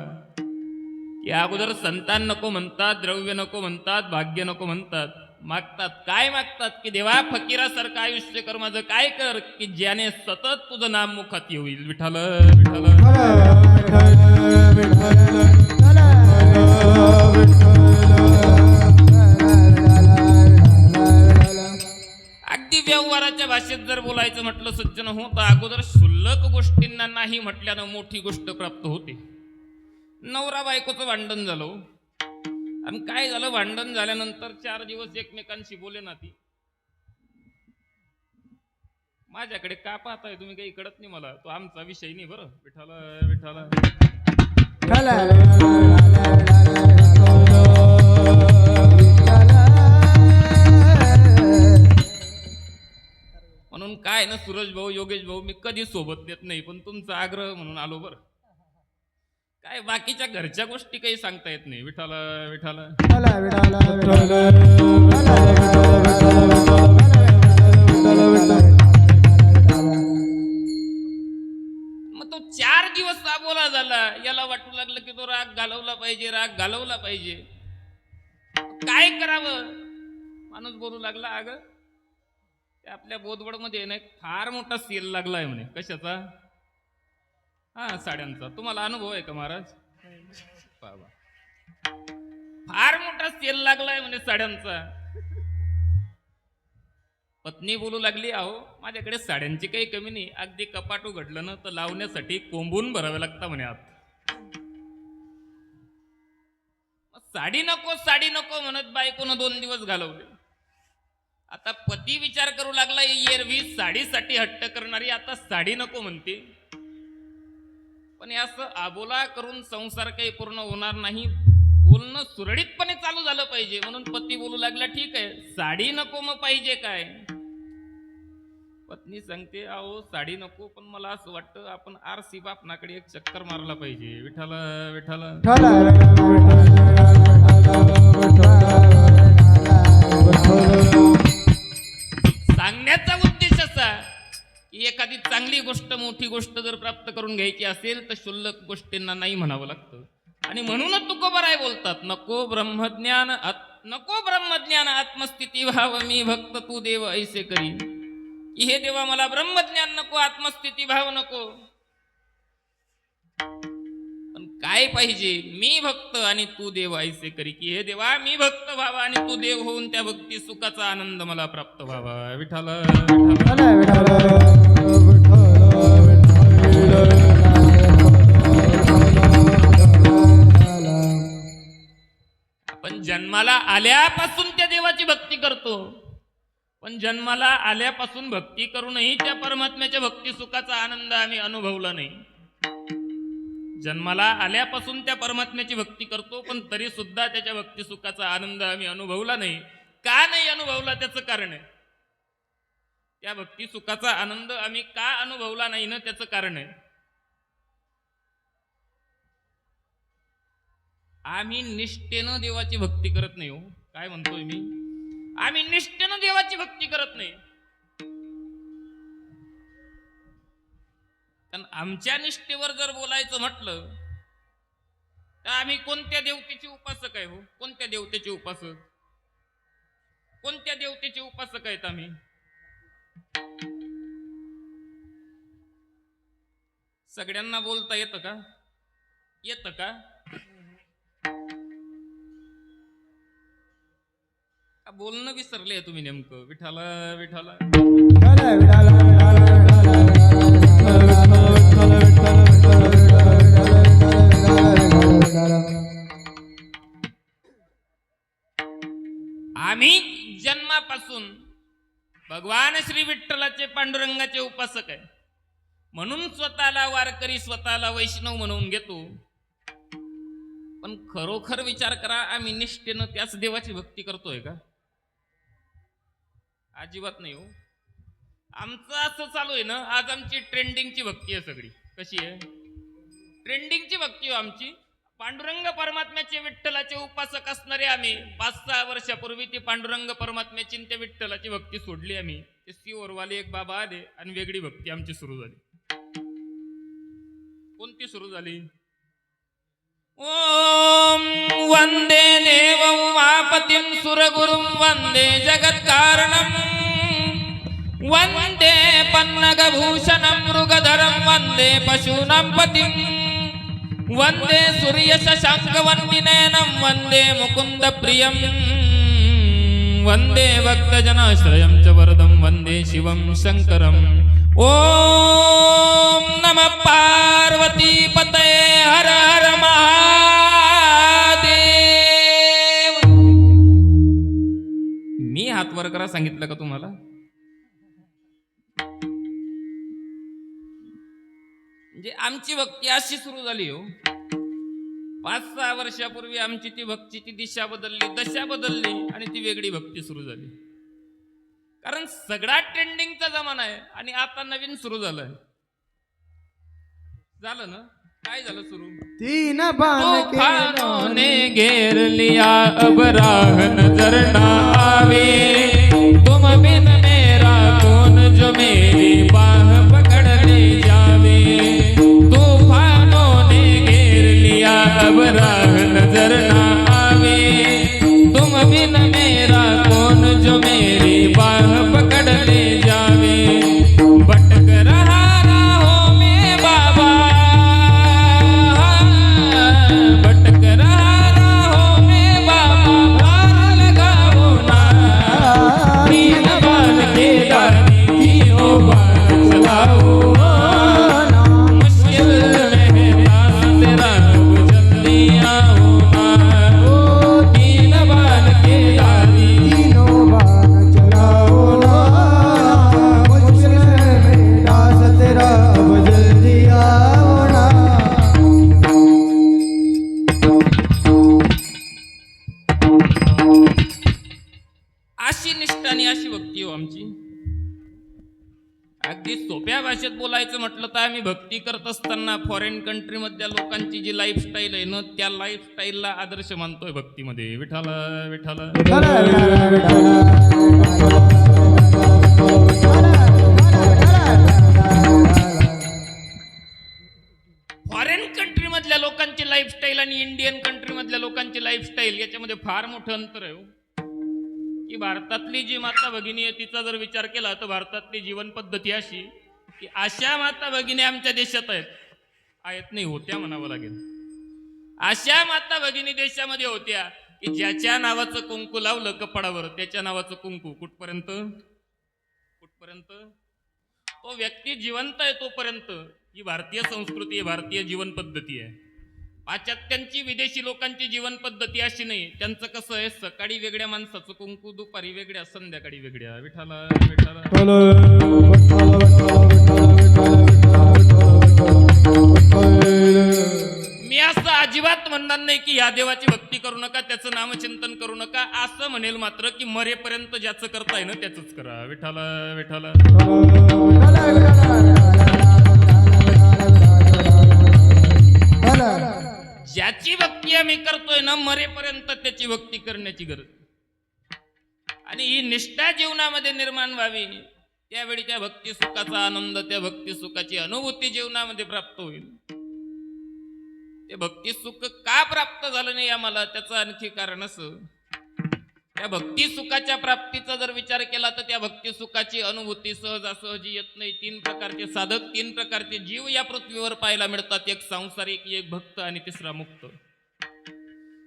की अगोदर संतान नको म्हणतात, द्रव्य नको म्हणतात, भाग्य नको म्हणतात. मागतात काय मागतात? की देवा फकीरासारखं आयुष्य कर माझं, काय कर की ज्याने सतत तुझं नाम मुखात येईल. विठ्ठल विठ्ठल अगदी व्यवहाराच्या भाषेत जर बोलायचं म्हटलं सज्जन हो, तर अगोदर क्षुल्लक गोष्टींना नाही म्हटल्यानं मोठी गोष्ट प्राप्त होते. नवरा बायकोचं भांडण झालं आणि काय झालं, भांडण झाल्यानंतर 4 दिवस एकमेकांशी बोले ना ती. माझ्याकडे का पाहताय तुम्ही, काही कळत नाही मला, तो आमचा विषय नाही बरं. विठाला विठाला म्हणून काय ना सूरज भाऊ, योगेश भाऊ, मी कधी सोबत देत नाही, पण तुमचा आग्रह म्हणून आलो बरं. काय बाकीच्या घरच्या गोष्टी काही सांगता येत नाही. विठाला विठाला मग तो 4 दिवस बोला झाला. याला वाटू लागलं की तो राग घालवला पाहिजे, राग घालवला पाहिजे. काय करावं? माणूस बोलू लागला, अगं ते आपल्या बोदवड मध्ये ना एक फार मोठा सेल लागलाय म्हणे. कशाचा? हा, साड्यांचा. तुम्हाला अनुभव आहे का महाराज? बाबा, फार मोठा सेल लागलाय म्हणे साड्यांचा. पत्नी बोलू लागली, अहो माझ्याकडे साड्यांची काही कमी नाही, अगदी कपाट उघडलं ना तर लावण्यासाठी कोंबून भरावे लागतं म्हणे आत. साडी नको म्हणत बायकोनं 2 दिवस घालवले. आता पती विचार करू लागला, एरवी साडीसाठी हट्ट करणारी आता साडी नको म्हणते. पण हे असं आबोला करून संसार काही पूर्ण होणार नाही. बोलणं सुरळीतपणे चालू झालं पाहिजे. म्हणून पती बोलू लागला, ठीक आहे साडी नको, मग पाहिजे काय? पत्नी सांगते, अहो साडी नको, पण मला असं वाटतं आपण आरसी बापनाकडे एक चक्कर मारला पाहिजे. विठाला विठाला सांगण्याचा उद्देश असा की एखादी चांगली गोष्ट, मोठी गोष्ट जर प्राप्त करून घ्यायची असेल तर क्षुल्लक गोष्टींना नाही म्हणावं लागतं. आणि म्हणूनच तुकोबाराय बोलतात, नको ब्रह्मज्ञान आत्मस्थिती भाव मी भक्त तू देव ऐसे करी. की हे देवा मला ब्रह्मज्ञान नको, आत्मस्थिती भाव नको, पण काय पाहिजे? मी भक्त आणि तू देव ऐसे करी. की हे देवा मी भक्त व्हावा आणि तू देव होऊन त्या भक्ती सुखाचा आनंद मला प्राप्त व्हावा. विठाला आपण जन्माला आल्यापासून त्या देवाची भक्ती करतो, पण जन्माला आल्यापासून भक्ती करूनही त्या परमात्म्याच्या भक्ती सुखाचा आनंद आम्ही अनुभवला नाही. जन्माला आल्यापासून त्या परमात्म्याची भक्ती करतो, पण तरी सुद्धा त्याच्या भक्ती सुखाचा आनंद आम्ही अनुभवला नाही. का नाही अनुभवला? त्याचं कारण आहे. त्या भक्ती सुखाचा आनंद आम्ही का अनुभवला नाही ना, त्याचं कारण आहे आम्ही निष्ठेनं देवाची भक्ती करत नाही. हो, काय म्हणतोय मी? आम्ही निष्ठेनं देवाची भक्ती करत नाही. कारण आमच्या निष्ठेवर जर बोलायचं म्हटलं तर आम्ही कोणत्या देवतेचे उपासक आहे? हो, कोणत्या देवतेचे उपासक? कोणत्या देवतेचे उपासक आहेत आम्ही? सगळ्यांना बोलता येतं का? येतं का? बोलणं विसरले तुम्ही नेमकं. विठाला विठाला आम्ही जन्मापासून भगवान श्री विठ्ठलाचे, पांडुरंगाचे उपासक आहे. म्हणून स्वतःला वारकरी, स्वतःला वैष्णव म्हणून घेतो. पण खरोखर विचार करा, आम्ही निष्ठेनं त्याच देवाची भक्ती करतोय का? अजिबात नाही. हो, आमचं असं चालू आहे ना, आज आमची ट्रेंडिंगची भक्ती आहे सगळी. कशी आहे? ट्रेंडिंगची भक्ती हो आमची. पांडुरंग परमात्म्याचे, विठ्ठलाचे उपासक असणारे आम्ही 5-6 वर्षापूर्वी ती पांडुरंग परमात्म्याची, त्या विठ्ठलाची भक्ती सोडली आम्ही. ते सिओरवाले एक बाबा आले आणि वेगळी भक्ती आमची सुरू झाली. कोणती सुरू झाली? ओम वंदे देवं वापतिं सुरगुरुं वंदे जगत्कारणं वंदे पन्नगभूषणं मृगधरं वंदे पशूनां पतिं वंदे सूर्यशशाङ्कवन्निनयनं वंदे मुकुन्दप्रियं वंदे भक्तजनाश्रयं च वरदं वंदे शिवं शङ्करम्. ओम नमः पार्वती पतये हर हर महादेव. मी हात वर करा सांगितलं का तुम्हाला? म्हणजे आमची भक्ती अशी सुरू झाली. हो, 5-6 वर्षापूर्वी आमची ती भक्तीची दिशा बदलली, दशा बदलली आणि ती वेगळी भक्ती सुरू झाली. कारण सगळा ट्रेंडिंगचा जमाना आहे आणि आता नवीन सुरू झालंय. झालं ना? काय झालं सुरू? 3 बाण तूफानों ने घेर लिया अब राह नजर ना आवे, तुम बिन मेरा कौन जो मेरी बाह पकड़ ले जावे. तूफानों ने घेर लिया अब राह नजर ना आवे, तुम बिन मेरा कौन जो मेरी बाह पकड़ ले जावे. आता आम्ही भक्ती करत असताना फॉरेन कंट्री मधल्या लोकांची जी लाईफस्टाईल आहे ना त्या लाईफस्टाईलला आदर्श मानतोय भक्तीमध्ये. विठाला विठाला फॉरेन कंट्री मधल्या लोकांची लाईफस्टाईल आणि इंडियन कंट्री मधल्या लोकांची लाईफस्टाईल याच्यामध्ये फार मोठं अंतर आहे हो. की भारतातली जी माता भगिनी आहे तिचा जर विचार केला तर भारतातली जीवन पद्धती अशी की अशा माता भगिनी आमच्या देशात आहेत नाही होत्या म्हणावं लागेल. अशा माता भगिनी देशामध्ये होत्या की ज्याच्या नावाचं कुंकू लावलं कपाळावर त्याच्या नावाचं कुंकू कुठपर्यंत कुठपर्यंत तो व्यक्ती जिवंत आहे तोपर्यंत. ही भारतीय संस्कृती आहे, भारतीय जीवन पद्धती आहे. पाश्चात्यांची विदेशी लोकांची जीवन पद्धती अशी नाही. त्यांचं कसं आहे सकाळी वेगळ्या माणसाचं कुंकू दुपारी वेगळ्या संध्याकाळी वेगळ्या. विठाला विठाला मी असं अजिबात म्हणणार नाही की या देवाची भक्ती करू नका त्याचं नामचिंतन करू नका. असं म्हणेल मात्र की मरेपर्यंत ज्याचं करताय ना त्याच करा. विठाला विठाला ज्याची भक्ती आम्ही करतोय ना मरेपर्यंत त्याची भक्ती करण्याची गरज. आणि ही निष्ठा जीवनामध्ये निर्माण व्हावी त्यावेळी त्या भक्ती सुखाचा आनंद त्या भक्ती सुखाची अनुभूती जीवनामध्ये प्राप्त होईल. ते भक्ती सुख का प्राप्त झालं नाही आम्हाला त्याचं आणखी कारण असं त्या भक्ती सुखाच्या प्राप्तीचा जर विचार केला तर त्या भक्ती सुखाची अनुभूती सहजासहजी येत नाही. 3 प्रकारचे साधक 3 प्रकारचे जीव या पृथ्वीवर पाहायला मिळतात. एक सांसारिक एक भक्त आणि तिसरा मुक्त.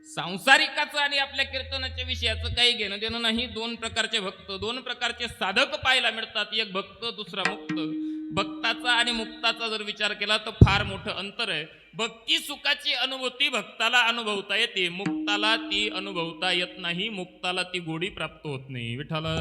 सांसारिकाचं आणि आपल्या कीर्तनाच्या विषयाचं काही घेणं देणं नाही. 2 प्रकारचे भक्त 2 प्रकारचे साधक पाहायला मिळतात. एक भक्त दुसरा मुक्त. भक्ताचा आणि मुक्ताचा जर विचार केला तर फार मोठं अंतर आहे. भक्ती सुखाची अनुभूती भक्ताला अनुभवता येते, मुक्ताला ती अनुभवता येत नाही. मुक्ताला ती गोडी प्राप्त होत नाही. विठाला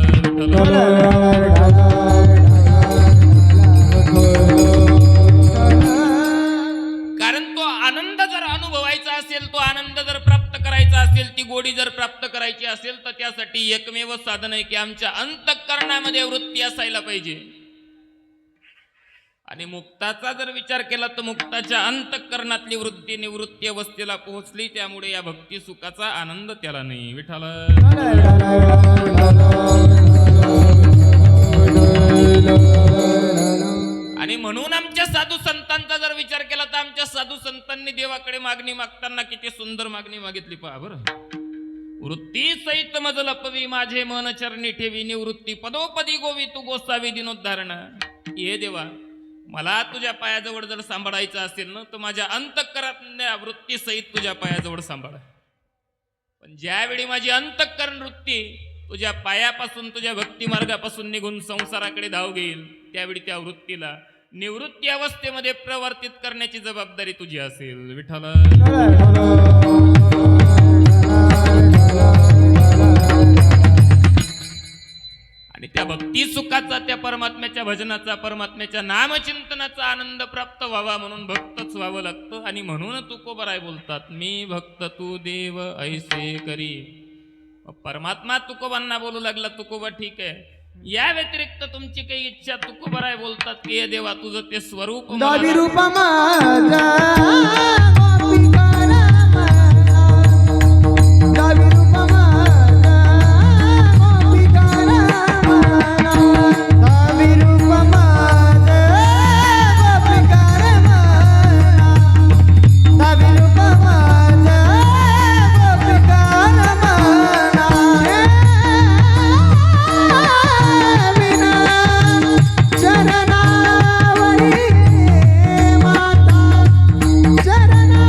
कारण तो आनंद जर अनुभवायचा असेल तो आनंद जर प्राप्त करायचा असेल ती गोडी जर प्राप्त करायची असेल तर त्यासाठी एकमेव साधन आहे की आमच्या अंतःकरणामध्ये वृत्ती असायला पाहिजे. आणि मुक्ताचा जर विचार केला तर मुक्ताच्या अंतःकरणातली वृत्ती निवृत्ती अवस्थेला पोहोचली त्यामुळे या भक्ती सुखाचा आनंद त्याला नाही. विठाला आणि म्हणून आमच्या साधू संतांचा जर विचार केला तर आमच्या साधू संतांनी देवाकडे मागणी मागताना किती सुंदर मागणी मागितली पहा बरं. वृत्ती सहित मज लपवी माझे मन चरणी ठेवी निवृत्ती पदोपदी गोवी तू गोसावी दिनोद्धारणा. हे देवा मला तुझ्या पायाजवळ जर सांभाळायचं असेल ना तर माझ्या अंतःकरणातल्या वृत्ती सहित तुझ्या पायाजवळ सांभाळा. पण ज्यावेळी माझी अंतःकरण वृत्ती तुझ्या पायापासून तुझ्या भक्ती मार्गापासून निघून संसाराकडे धाव घेईल त्यावेळी त्या वृत्तीला निवृत्ती अवस्थेमध्ये प्रवर्तित करण्याची जबाबदारी तुझी असेल. विठाला आणि त्या भक्ती सुखाचा त्या परमात्म्याच्या भजनाचा परमात्म्याच्या नामचिंतनाचा आनंद प्राप्त व्हावा म्हणून भक्तच व्हावं लागतं. आणि म्हणून तुकोबराय बोलतात मी भक्त तू देव ऐसे करी. परमात्मा तुकोबांना बोलू लागला तुकोबा ठीक आहे या व्यतिरिक्त तुमची काही इच्छा तुकोबराय बोलतात की हे देवा तुझं ते स्वरूप दावी रूप चरणा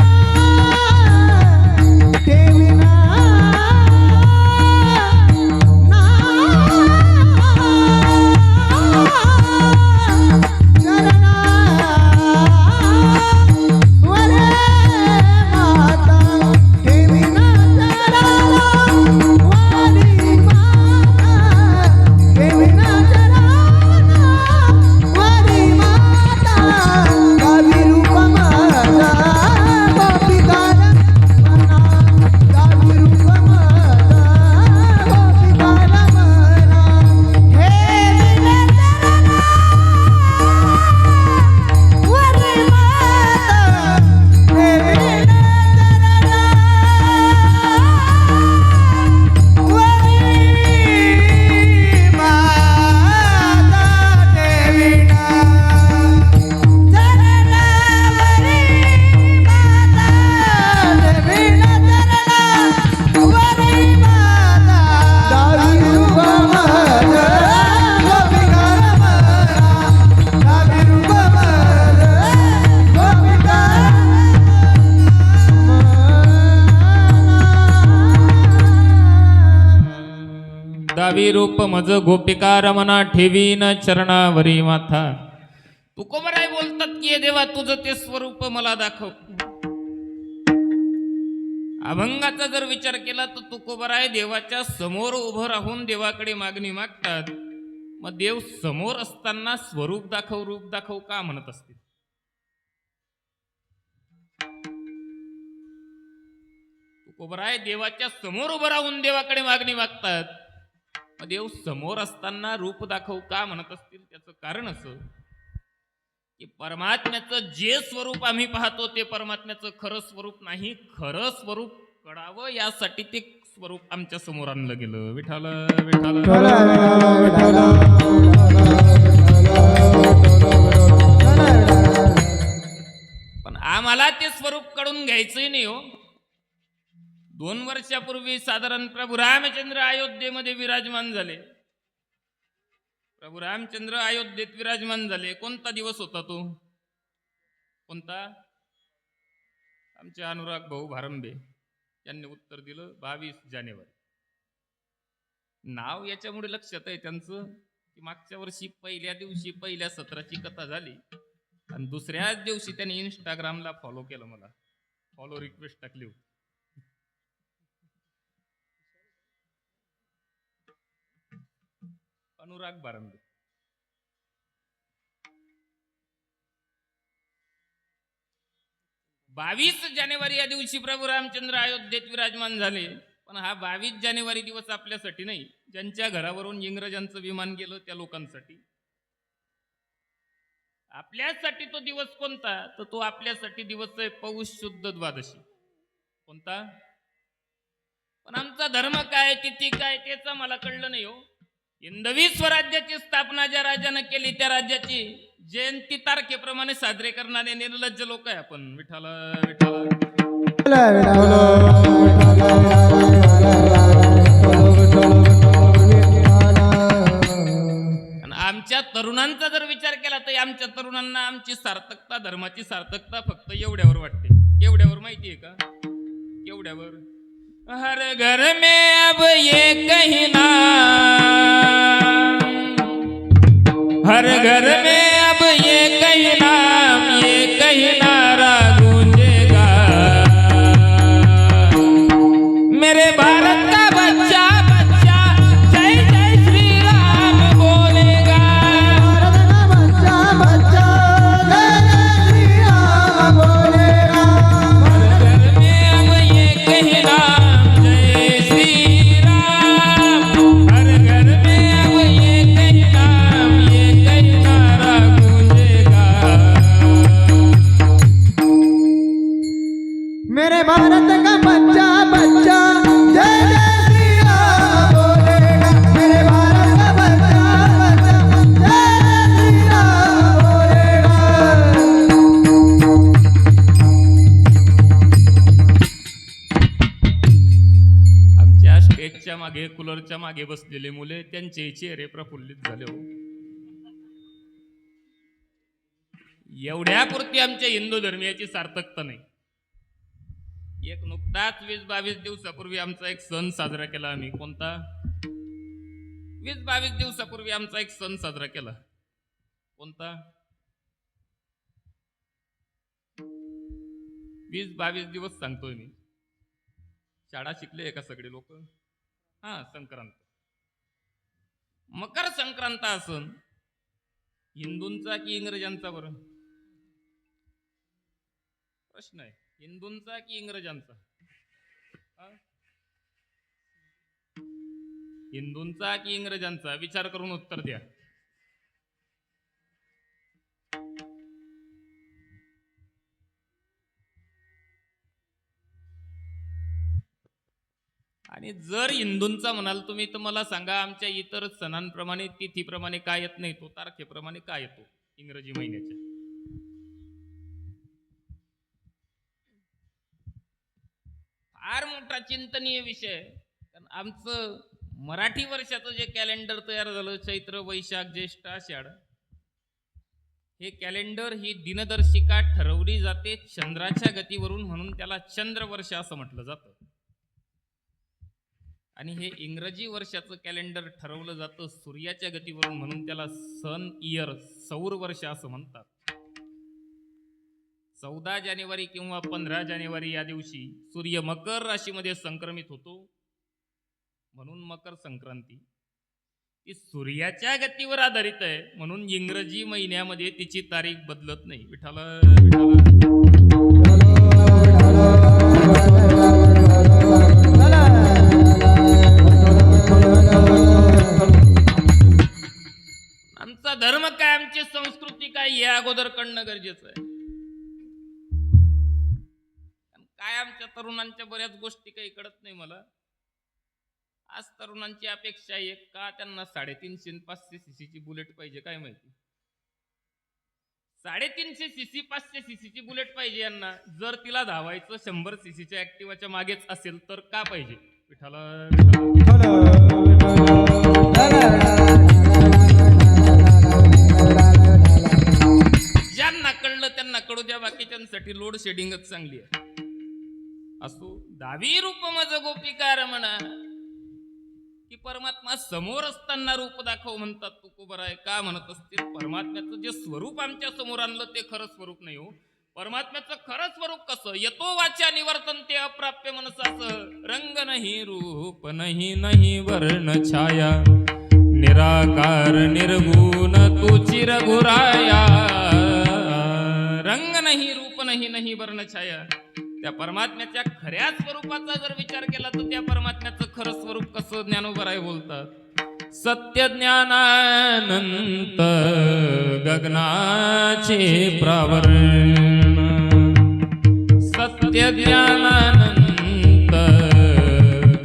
पाहावी रूप मज गोपिका रमना ठेवीन चरणावरी माथा. तुकोबराय बोलतात की "ये देवा तुझं ते स्वरूप मला दाखव." अभंगाचा जर विचार केला तर तुकोबराय देवाच्या समोर उभं राहून देवाकडे मागणी मागतात. मग देव समोर असताना स्वरूप दाखव रूप दाखव का म्हणत असतील? तुकोबराय देवाच्या समोर उभं राहून देवाकडे मागणी मागतात. मग देव समोर असताना रूप दाखव का म्हणत असतील? त्याचं कारण असं की परमात्म्याचं जे स्वरूप आम्ही पाहतो ते परमात्म्याचं खरं स्वरूप नाही. खरं स्वरूप कळावं यासाठी ते स्वरूप आमच्या समोर आणलं गेलं. विठाल विठाल पण आम्हाला ते स्वरूप कळून घ्यायचंही नाही हो. 2 वर्षापूर्वी साधारण प्रभू रामचंद्र अयोध्येमध्ये विराजमान झाले. प्रभू रामचंद्र अयोध्येत विराजमान झाले. कोणता दिवस होता तो? कोणता? आमचे अनुराग भाऊ भारंबे यांनी उत्तर दिलं 22 जानेवारी. नाव याच्यामुळे लक्षात आहे त्यांचं की मागच्या वर्षी पहिल्या दिवशी पहिल्या सत्राची कथा झाली आणि दुसऱ्याच दिवशी त्यांनी इंस्टाग्रामला फॉलो केलं. मला फॉलो रिक्वेस्ट टाकली होती. अनुराग भारंबे. बावीस जानेवारी या दिवशी प्रभू रामचंद्र अयोध्येत विराजमान झाले. पण हा 22 जानेवारी दिवस आपल्यासाठी नाही, ज्यांच्या घरावरून इंग्रजांचं विमान गेलं त्या लोकांसाठी. आपल्यासाठी तो दिवस कोणता? तर तो आपल्यासाठी दिवस आहे पौष शुद्ध द्वादशी. कोणता? पण आमचा धर्म काय तिथी काय त्याचं मला कळलं नाही हो. हिंदवी स्वराज्याची स्थापना ज्या राजानं केली त्या राज्याची जयंती तारखेप्रमाणे साजरे करणारे निर्लज्ज लोक आहे आपण. विठाल विठाल आणि आमच्या तरुणांचा जर विचार केला तर आमच्या तरुणांना आमची सार्थकता धर्माची सार्थकता फक्त एवढ्यावर वाटते. केवढ्यावर माहितीये का? केवढ्यावर? हर घर में अब ये कहना, हर घर में अब ये कहना गूंजेगा, मेरे भारत का बच्चा बच्चा जय जय श्री राम बोलेगा. हर घर में अब ये कहना जय श्री राम, हर घर में अब ये कहना गूंजेगा. मेरे भारत का बच्चा बच्चा जय जय श्री राम बोलेगा. मेरे भारत का बच्चा बच्चा जय जय श्री राम बोलेगा. आमच्या स्टेजच्या मागे कूलरच्या मागे बसलेले मुले त्यांचे चेहरे प्रफुल्लित झाले हो. एवढ्यापुरती आमच्या हिंदू धर्मियाची सार्थकता नाही. एक नुकताच 20-22 दिवसापूर्वी आमचा एक सण साजरा केला आम्ही. कोणता? 20-22 दिवसापूर्वी आमचा एक सण साजरा केला. कोणता? 20-22 दिवस सांगतोय मी. शाळा शिकले का सगळे लोक? हा, संक्रांत. मकर संक्रांत हा सण हिंदूंचा की इंग्रजांचा? बरं प्रश्न आहे. हिंदूंचा की इंग्रजांचा? हिंदूंचा की इंग्रजांचा? विचार करून उत्तर द्या. आणि जर हिंदूंचा म्हणाल तुम्ही तर मला सांगा आमच्या इतर सणांप्रमाणे तिथीप्रमाणे काय येत नाही, तो तारखेप्रमाणे काय येतो इंग्रजी महिन्याच्या? फार मोठा चिंतनीय विषय. कारण आमचं मराठी वर्षाचं जे कॅलेंडर तयार झालं चैत्र वैशाख ज्येष्ठ आषाढ, हे कॅलेंडर ही दिनदर्शिका ठरवली जाते चंद्राच्या गतीवरून, म्हणून त्याला चंद्रवर्ष असं म्हटलं जातं. आणि हे इंग्रजी वर्षाचं कॅलेंडर ठरवलं जातं सूर्याच्या गतीवरून, म्हणून त्याला सन इयर, सौर वर्ष असं म्हणतात. 14 जानेवारी किंवा 15 जानेवारी या दिवशी सूर्य मकर राशीमध्ये संक्रमित होतो, म्हणून मकर संक्रांती. ती सूर्याच्या गतीवर आधारित आहे, म्हणून इंग्रजी महिन्यामध्ये तिची तारीख बदलत नाही. विठाला आमचा धर्म काय, आमची संस्कृती काय, हे अगोदर कळणं गरजेचं आहे. काय आमच्या तरुणांच्या बऱ्याच गोष्टी काही कळत नाही मला. आज तरुणांची अपेक्षा आहे का, त्यांना 350 500 सीसीची बुलेट पाहिजे, काय माहिती. 350 सीसी 500 सीसीची बुलेट पाहिजे यांना. जर तिला धावायचं 100 सीसीच्या ऍक्टिवाच्या मागेच असेल तर का पाहिजे. विठाला ज्यांना कळलं त्यांना कळू द्या, बाकीच्यांसाठी लोड शेडिंगच चांगली आहे. असो 10वी रूप मज गोपिका रमणा, की परमात्मा समोर असताना रूप दाखव म्हणतात तुकोबराय. का म्हणत असतील, परमात्म्याचं जे स्वरूप आमच्या समोर आणलं ते खरं स्वरूप नाही हो. परमात्म्याचं खरं स्वरूप कसं, येतो वाचा निवर्तन ते अप्राप्य मनसाच. रंग नाही रूप नाही नाही वर्ण छाया, निराकार निर्गुण तू चिरगुराया. रंग नाही रूप नाही नाही वर्ण छाया. त्या परमात्म्याच्या खऱ्या स्वरूपाचा जर विचार केला तर त्या परमात्म्याचं खरं स्वरूप कसं ज्ञानोबराय बोलतात. सत्य ज्ञानानंत गगनाचे प्रावरण, सत्य ज्ञानानंत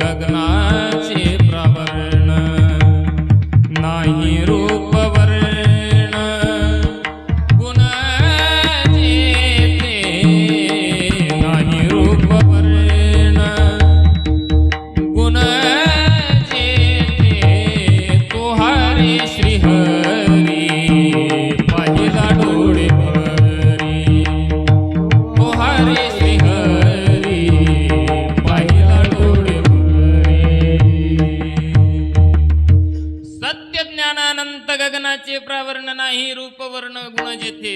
गगनाचे प्रावरण. नाही रूप वर्ण गुण जेथे, नाही रूप वर्ण गुण जेथे. तो हरी श्रीहरी पाहिला डोळे भरी, तो हरी श्रीहरी पाहिला डोळे भरी. सत्य ज्ञानानंत गगनाचे प्रावरण, नाही रूप वर्ण गुण जेथे.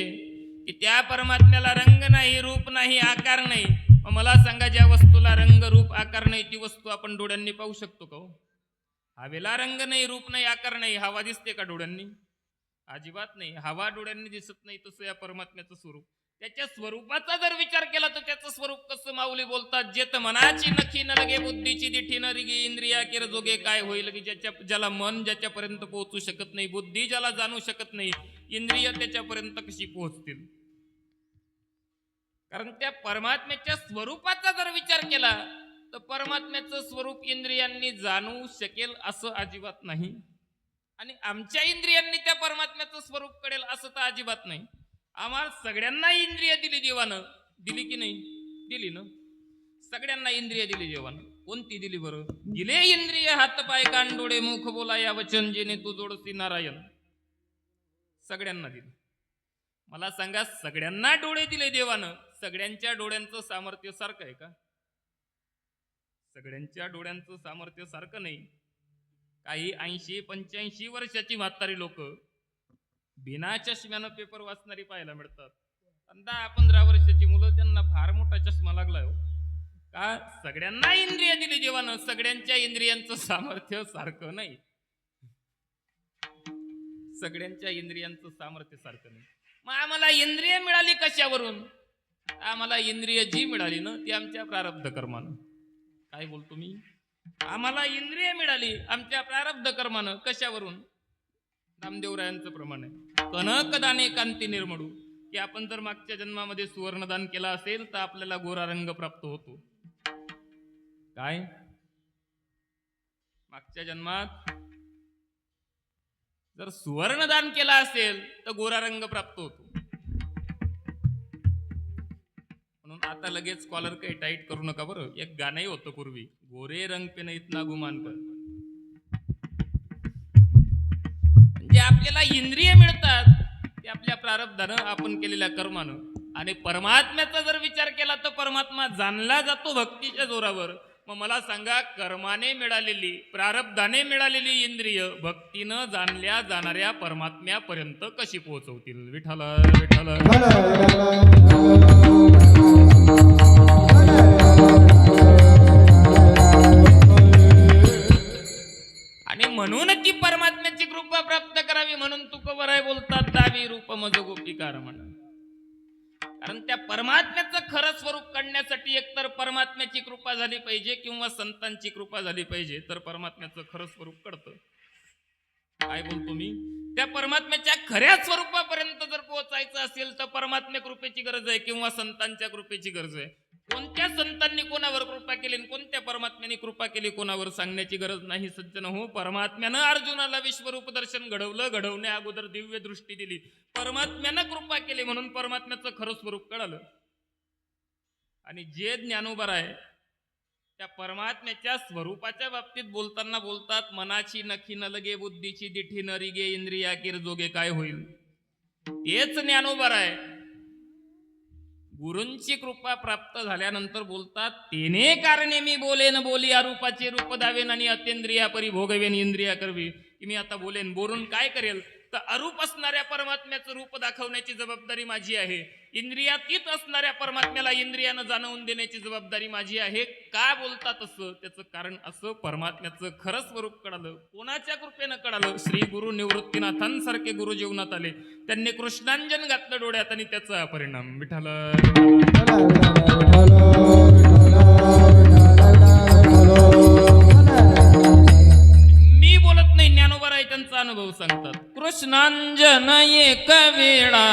की त्या परमात्म्याला रंग नाही, रूप नाही, आकार नाही. मग मला सांगा, ज्या वस्तूला रंग रूप आकार नाही ती वस्तू आपण डोळ्यांनी पाहू शकतो का? हवेला रंग नाही, रूप नाही, आकार नाही, हवा दिसते का डोळ्यांनी? अजिबात नाही. हवा डोळ्यांनी दिसत नाही. तसं या परमात्म्याचं स्वरूप, त्याच्या स्वरूपाचा जर विचार केला तर त्याचं स्वरूप कसं माऊली बोलतात. जेत मनाची नखी न लगे बुद्धीची दिठी न रिगी, इंद्रिया केर जोगे काय होईल. की ज्याला मन ज्याच्यापर्यंत पोहोचू शकत नाही, बुद्धी ज्याला जाणू शकत नाही, इंद्रिय त्याच्यापर्यंत कशी पोहोचतील. कारण त्या परमात्म्याच्या स्वरूपाचा जर विचार केला तर परमात्म्याचं स्वरूप इंद्रियांनी जाणू शकेल असं अजिबात नाही, आणि आमच्या इंद्रियांनी त्या परमात्म्याचं स्वरूप कळेल असं तर अजिबात नाही. आम्हाला सगळ्यांना इंद्रिय दिली देवानं, दिली की नाही? दिली ना. सगळ्यांना इंद्रिय दिली देवानं. कोणती दिली बरं? दिले इंद्रिय हात पाय कान डोळे मुख बोला या वचन जेणे तू जोडसी नारायण. सगळ्यांना दिली. मला सांगा, सगळ्यांना डोळे दिले देवानं, सगळ्यांच्या डोळ्यांचं सामर्थ्य सारखं आहे का? सगळ्यांच्या डोळ्यांचं सामर्थ्य सारखं नाही. काही 80-85 वर्षाची म्हातारी लोक बिना चष्म्यानं पेपर वाचणारी पाहायला मिळतात. 10-15 वर्षाची मुलं, त्यांना फार मोठा चष्मा लागलाय हो. का? सगळ्यांना इंद्रिय दिली देवानं, सगळ्यांच्या इंद्रियांचं सामर्थ्य सारखं नाही. सगळ्यांच्या इंद्रियांचं सामर्थ्य सारखं नाही. मग आम्हाला इंद्रिय मिळाली कशावरून? आम्हाला इंद्रिय जी मिळाली ना ती आमच्या प्रारब्ध कर्मानं. काय बोलतो मी? आम्हाला इंद्रिय मिळाली आमच्या प्रारब्ध कर्मानं. कशावरून? नामदेवरायांचं प्रमाण आहे, कनक दाने कांती निर्मळू. की आपण जर मागच्या जन्मामध्ये सुवर्णदान केला असेल तर आपल्याला गोरा रंग प्राप्त होतो. काय? मागच्या जन्मात जर सुवर्णदान केला असेल तर गोरा रंग प्राप्त होतो. म्हणून आता लगेच कॉलर काही टाईट करू नका बरं. एक गाणंही होतं पूर्वी, गोरे रंग पे न इतना गुमान कर. म्हणजे आपल्याला इंद्रिय मिळतात ते आपल्या प्रारब्धानं, आपण केलेल्या कर्मानं. आणि परमात्म्याचा जर विचार केला तर परमात्मा जाणला जातो भक्तीच्या जोरावर. मग मला सांगा, कर्माने मिळालेली, प्रारब्धाने मिळालेली इंद्रिय भक्तीनं जाणल्या जाणाऱ्या परमात्म्यापर्यंत कशी पोहोचवतील? विठ्ठल विठ्ठल. आणि म्हणून ती परमात्म्याची कृपा प्राप्त करावी म्हणून तुकोबराय बोलतात, दावी रूप मज गोपिकार म्हणून. कारण त्या परमात्म्याचं खरं स्वरूप काढण्यासाठी एकतर परमात्म्याची कृपा झाली पाहिजे किंवा संतांची कृपा झाली पाहिजे, तर परमात्म्याचं खरं स्वरूप कळतं. काय बोलतो मी? त्या परमात्म्याच्या खऱ्या स्वरूपापर्यंत जर पोहोचायचं असेल तर परमात्म्या कृपेची गरज आहे किंवा संतांच्या कृपेची गरज आहे. कोणत्या संतांनी कोणावर कृपा केली, कोणत्या परमात्म्याने कृपा केली कोणावर सांगण्याची गरज नाही. सज्जन हो, परमात्म्यानं अर्जुनाला विश्वरूप दर्शन घडवलं, घडवण्या अगोदर दिव्य दृष्टी दिली. परमात्म्यानं कृपा केली म्हणून परमात्म्याचं खरं स्वरूप कळालं. आणि जे ज्ञानोबर आहे त्या परमात्म्याच्या स्वरूपाच्या बाबतीत बोलताना बोलतात, मनाची नखी न लगे, बुद्धीची दिठी न रिगे, इंद्रिया किर जोगे काय होईल. तेच ज्ञानोबर आहे. गुरूंची कृपा प्राप्त झाल्यानंतर बोलतात, तेने कारणे मी बोलेन बोली, अरूपाचे रूप दावेन आणि अत्यंद्रिया परी भोगवेन इंद्रिया करवी. की मी आता बोलेन, बोलून काय करेल तर अरूप असणाऱ्या परमात्म्याचं रूप दाखवण्याची जबाबदारी माझी आहे. इंद्रियातीत असणाऱ्या परमात्म्याला इंद्रियानं जाणवून देण्याची जबाबदारी माझी आहे. का बोलतात असं? त्याचं कारण असं, परमात्म्याचं खरं स्वरूप कळालं. कोणाच्या कृपेनं कळालं? श्री गुरु निवृत्तीनाथांसारखे गुरु जीवनात आले, त्यांनी कृष्णांजन घातलं डोळ्यात आणि त्याचा परिणाम. विठ्ठल मी बोलत नाही, ज्ञानोबर आहे त्यांचा अनुभव सांगतात. कृष्णांजन एक वेळा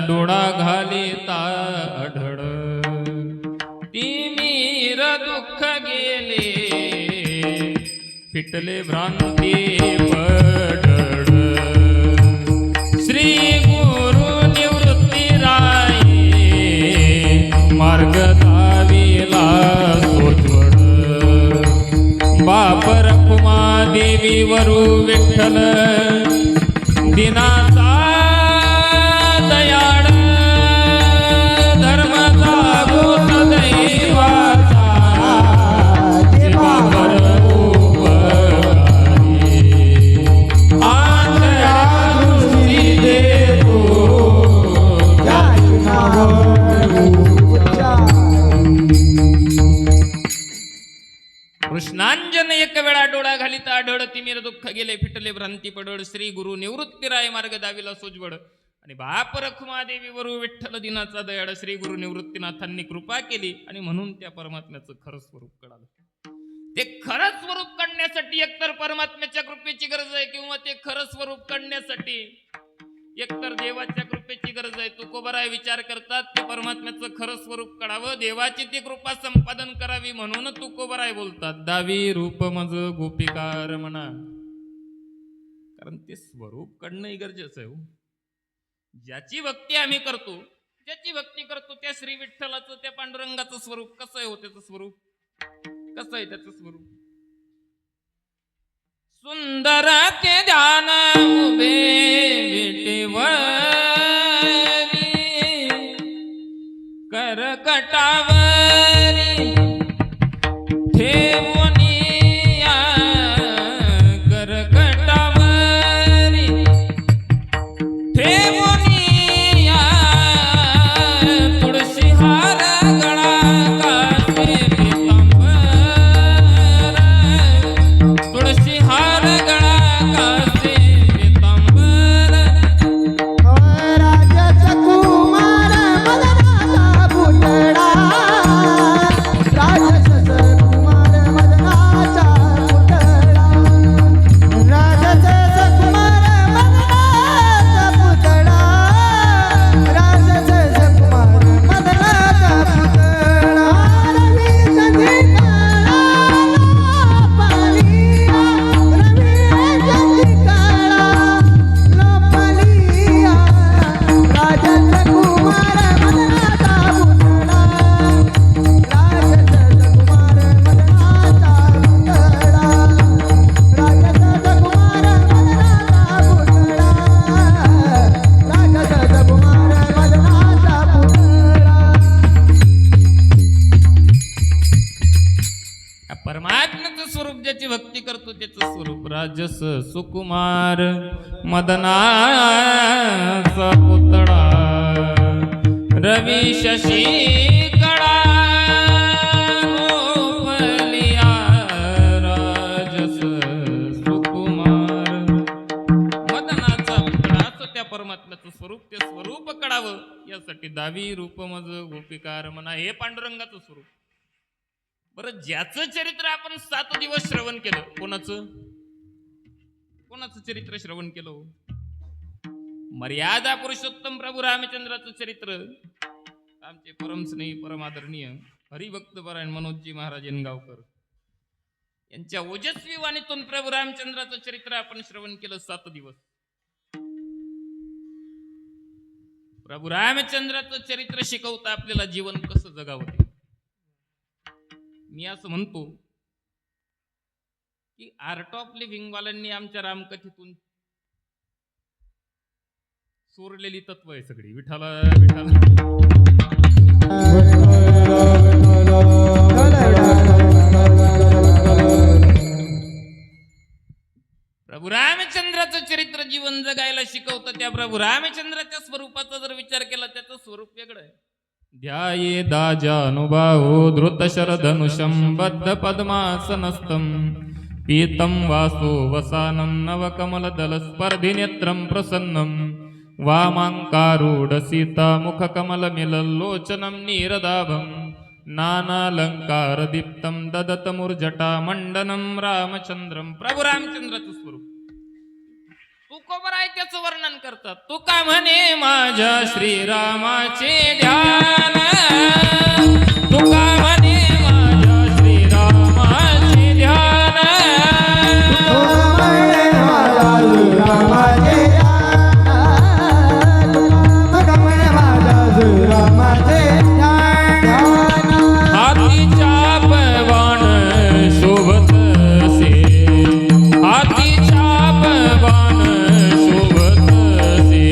डोळा घालिता आढळ, तिमीर दुःख गेले फिटले भ्रांती पडळ. श्री गुरु निवृत्ती राये मार्ग दाविला सोजवड. बाप रखुमा देवी वरु विठ्ठल दिनाचा दयाळ, धर्म जागो सदैवाचा जीवावर उपकारी. आंधळ्या दृष्टी देतो कृष्णांजन एक वेळा डोळा घालित आढळ, तिमीर दुःख गेले फिटले भ्रांती पडळ. श्री गुरु निवृत्तीराय मार्ग दाविला सोजवड. आणि बाप रखुमादेवी वरु विठ्ठल दिनाचा दयाळ, श्री गुरु निवृत्तीनाथांनी कृपा केली आणि म्हणून त्या परमात्म्याचं खरं स्वरूप कळालं. ते खरं स्वरूप काढण्यासाठी एकतर परमात्म्याच्या कृपेची गरज आहे किंवा ते खरं स्वरूप काढण्यासाठी एकतर देवाच्या कृपेची गरज आहे. तुकोबराय विचार करतात ते परमात्म्याचं खरं स्वरूप कळावं, देवाची ती कृपा संपादन करावी म्हणून तुकोबराय बोलतात, दावी रूप मज गोपिकार म्हणा. कारण ते स्वरूप काढणं गरजेचं आहे. ज्याची भक्ती आम्ही करतो, ज्याची भक्ती करतो त्या श्री विठ्ठलाचं, त्या पांडुरंगाचं स्वरूप कसं आहे हो? त्याचं स्वरूप कसं आहे? त्याचं स्वरूप सुंदर ते ध्यान उभे विटेवरी, करकटावरी ठेवूनिया, करकटावरी ठेवूनिया. तुळशी हार गळा काशी पितांबर, तुळशी हार गळा काशी पितांबर. राजाचा कुमार मदनाचा पुतळा, ज्याची भक्ती करतो त्याचं स्वरूप राजस सुकुमार मदनाचा पुतळा रवी शशी कळा गोपलिया राजस सुकुमार मदनाचा पुतळा असं त्या परमात्म्याचं स्वरूप ते स्वरूप कळावं यासाठी दावी रूप मज गोपिकार म्हणा हे पांडुरंगाचं स्वरूप. बरं ज्याचं चरित्र आपण 7 दिवस श्रवण केलं कोणाचं चरित्र श्रवण केलं? मर्यादा पुरुषोत्तम प्रभू रामचंद्राचं चरित्र आमचे परमस्नेही परमादरणीय हरिभक्त परायण मनोजी महाराज गावकर यांच्या ओजस्वी वाणीतून प्रभू रामचंद्राचं चरित्र आपण श्रवण केलं 7 दिवस. प्रभू रामचंद्राचं चरित्र शिकवता आपल्याला जीवन कसं जगावं ते. मी असं म्हणतो की आर्ट ऑफ लिव्हिंग वाल्यांनी आमच्या रामकथेतून चोरलेली तत्व आहे सगळी. विठाला प्रभू रामचंद्राचं चरित्र जीवन जगायला शिकवतं. त्या प्रभू रामचंद्राच्या स्वरूपाचा जर विचार केला त्याचं स्वरूप वेगळं आहे. ध्याये दाजानुबाहो धृत शरधनुषं बद्ध पद्मासनस्थं पीतं वासो वसानं नवकमलदल स्पर्धि नेत्रं प्रसन्नं वामाङ्कारूढ सीता मुखकमलमिलल्लोचनं नीरदाभं नानालंकारदीप्तं ददतमुर्जटा मंडनं रामचंद्रं. प्रभू रामचंद्राचं स्वरूप तुकोबर आहे त्याचं वर्णन करतात. तुका म्हणे माझ्या श्रीरामाचे ध्यान तुका म्हणे माझ्या श्रीरामाचे ध्यान हाती चाप बाण शोभत से हाती चाप बाण शोभत से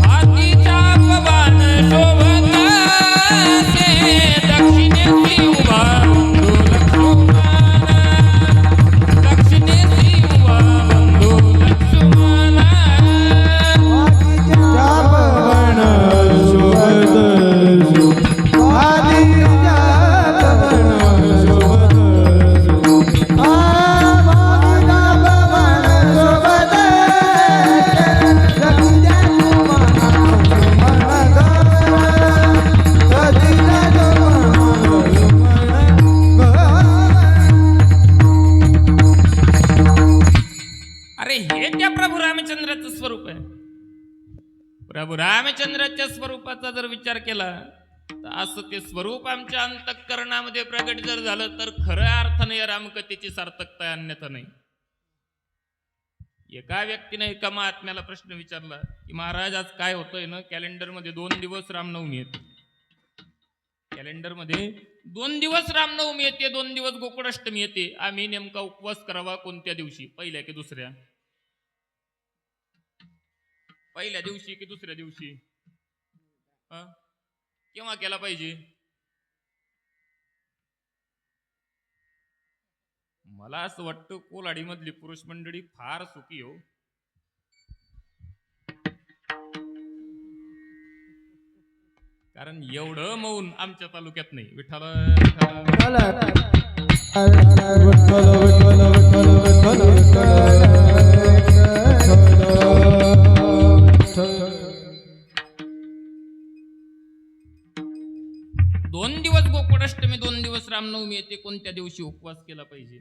हाती चाप बाण शोभत से दक्षिणेसी उभा बंधू लक्ष्मण दक्षिणेसी उभा बंधू लक्ष्मण अरे हे त्या प्रभू रामचंद्राचं स्वरूप आहे. प्रभू रामचंद्राच्या स्वरूपाचा जर विचार केला तर असं ते स्वरूप आमच्या अंतःकरणामध्ये प्रगट जर झालं तर खऱ्या अर्थाने या रामकथेची सार्थकता आहे, अन्यथा नाही. एका व्यक्तीने एका महात्म्याला प्रश्न विचारला की महाराज आज काय होतंय ना, कॅलेंडरमध्ये 2 दिवस रामनवमी येते, कॅलेंडरमध्ये 2 दिवस रामनवमी येते, 2 दिवस गोकुळाष्टमी येते, आम्ही नेमका उपवास करावा कोणत्या दिवशी, पहिल्या की दुसऱ्या? पहिल्या दिवशी की दुसऱ्या दिवशी? केव्हा केला पाहिजे? मला असं वाटतं कोलाडी मधली पुरुष मंडळी फार सुखी हो. कारण एवढं मौन आमच्या तालुक्यात नाही. विठाला दोन दिवस गोकुळाष्टमी, 2 दिवस रामनवमी येते, कोणत्या दिवशी उपवास केला पाहिजे?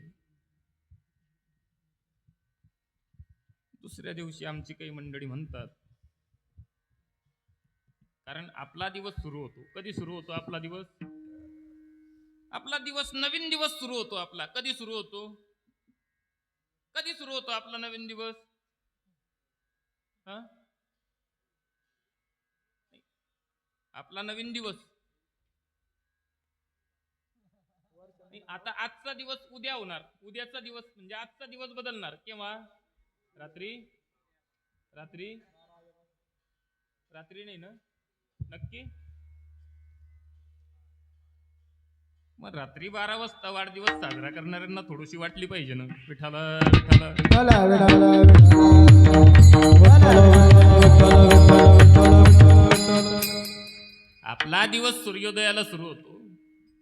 दुसऱ्या दिवशी आमची काही मंडळी म्हणतात. कारण आपला दिवस सुरू होतो. कधी सुरू होतो आपला दिवस? आपला दिवस नवीन दिवस सुरू होतो. आपला कधी सुरू होतो? कधी सुरू होतो आपला नवीन दिवस? आपला नवीन दिवस आता आजचा दिवस उद्या होणार, उद्याचा दिवस म्हणजे आजचा दिवस बदलणार केव्हा? रात्री. रात्री रात्री नाही ना? नक्की मग रात्री 12 वाजता वाढदिवस साजरा करणाऱ्यांना थोडीशी वाटली पाहिजे ना, विठाला विठाला. विठ्ठल विठ्ठल. आपला दिवस सूर्योदयाला सुरू होतो.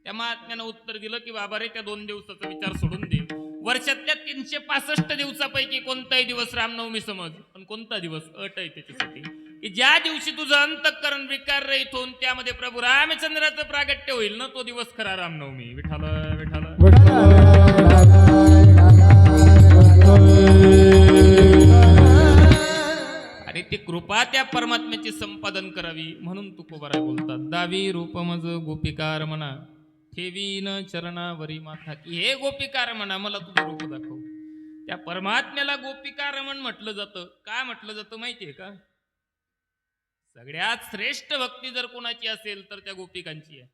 त्या महात्म्यानं उत्तर दिलं की बाबा रे, त्या 2 दिवसाचा विचार सोडून दे. वर्षातल्या 365 दिवसापैकी कोणताही दिवस रामनवमी समज, पण कोणता दिवस अट आहे त्याच्यासाठी की ज्या दिवशी तुझं अंतःकरण विकाररहित होऊन त्यामध्ये प्रभू रामचंद्राचं प्रागट्य होईल ना, तो दिवस खरा रामनवमी. विठाल विठाल. अरे ती कृपा त्या परमात्म्याची संपादन करावी म्हणून तुकोबाराय बोलतात, दावी रूपमज गोपिकार म्हणा ठेवीन चरणावरी माथा. की हे गोपिकार म्हणा, मला तुझं रूप दाखव. त्या परमात्म्याला गोपिकारमण म्हटलं जातं. काय म्हटलं जातं माहितीये का? सगळ्यात श्रेष्ठ भक्ती जर कोणाची असेल तर त्या गोपिकांची आहे.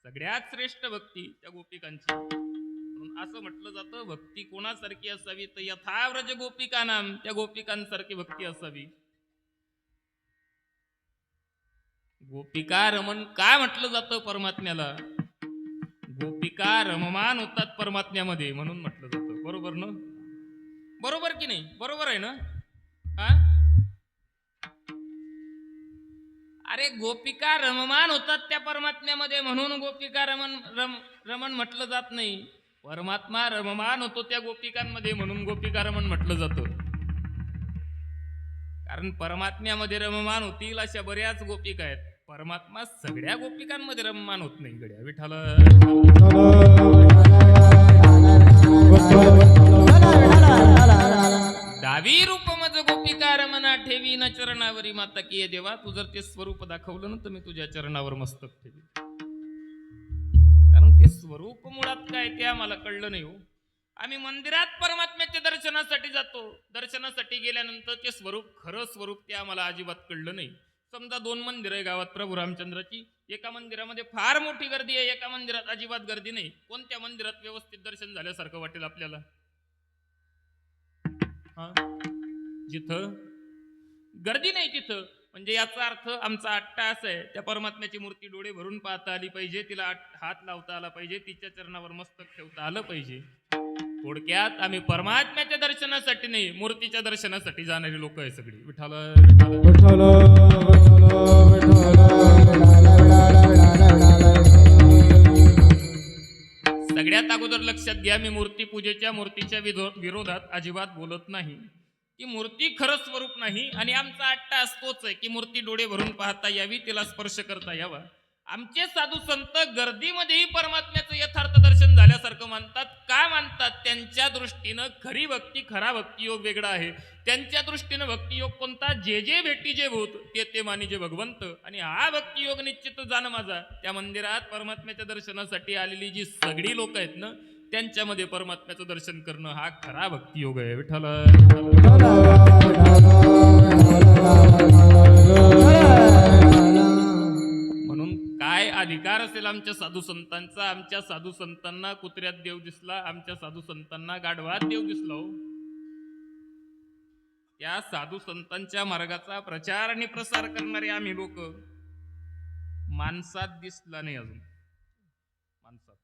सगळ्यात श्रेष्ठ भक्ती त्या गोपिकांची. म्हणून असं म्हटलं जातं, भक्ती कोणासारखी असावी तर यथाव्रज गोपिका नाम, त्या गोपिकांसारखी भक्ती असावी. गोपिका रमण काय म्हटलं जातं परमात्म्याला? गोपिका रममान होतात परमात्म्यामध्ये म्हणून म्हटलं जातं. बरोबर ना? बरोबर की नाही? बरोबर आहे ना? हा? अरे गोपिका रममान होतात त्या परमात्म्यामध्ये म्हणून गोपिका रमण म्हटलं जात नाही. परमात्मा रममान होतो त्या गोपिकांमध्ये म्हणून गोपिका रमण म्हटलं जातं. कारण परमात्म्यामध्ये रममान होतील अशा बऱ्याच गोपिका आहेत. परमात्मा सगळ्या गोपिकांमध्ये रममान होत नाही गड्या. विठाला दावी रूपमज गोपिका रमना ठेवी न चरणावरी माता. की देवा, तू जर ते स्वरूप दाखवलं ना तर मी तुझ्या चरणावर मस्तक ठेवी. कारण ते स्वरूप मुळात काय ते आम्हाला कळलं नाही हो. आम्ही मंदिरात परमात्म्याच्या दर्शनासाठी जातो. दर्शनासाठी गेल्यानंतर ते स्वरूप, खरं स्वरूप ते आम्हाला अजिबात कळलं नाही. समजा 2 मंदिर आहे गावात प्रभू रामचंद्राची. एका मंदिरामध्ये फार मोठी गर्दी आहे, एका मंदिरात अजिबात गर्दी नाही. कोणत्या मंदिरात व्यवस्थित दर्शन झाल्यासारखं वाटेल आपल्याला? जिथं गर्दी नाही तिथं. म्हणजे याचा अर्थ आमचा अट्टा असा आहे, त्या परमात्म्याची मूर्ती डोळे भरून पाहता आली पाहिजे, तिला हात लावता आला पाहिजे, तिच्या चरणावर मस्तक ठेवता आलं पाहिजे. थोडक्यात आम्ही परमात्म्याच्या दर्शनासाठी नाही, मूर्तीच्या दर्शनासाठी जाणारी लोक आहे सगळी. विठाला सगळ्यात अगोदर लक्षात घ्या, मी मूर्तीच्या विरोधात अजिबात बोलत नाही. की मूर्ती खरं स्वरूप नाही आणि आमचा अट्टा असतोच आहे की मूर्ती डोळे भरून पाहता यावी, तिला स्पर्श करता यावा. आमचे साधू संत गर्दीमध्येही परमात्म्याचं यथार्थ दर्शन झाल्यासारखं मानतात. का मानतात? त्यांच्या दृष्टीनं खरी भक्ती, खरा भक्तियोग वेगळा आहे. त्यांच्या दृष्टीनं भक्तियोग कोणता? जे जे भेटी जे भूत ते ते मानी जे भगवंत. आणि हा भक्तियोग निश्चित जाणं माझा. त्या मंदिरात परमात्म्याच्या दर्शनासाठी आलेली जी सगळी लोक आहेत ना, त्यांच्यामध्ये परमात्म्याचं दर्शन करणं हा खरा भक्तियोग आहे. विठ्ठल म्हणून काय अधिकार असेल आमच्या साधू संतांचा? आमच्या साधू संतांना कुत्र्यात देव दिसला, आमच्या साधू संतांना गाढवात देव दिसला हो. त्या साधू संतांच्या मार्गाचा प्रचार आणि प्रसार करणारे आम्ही लोक माणसात दिसला नाही अजून. माणसात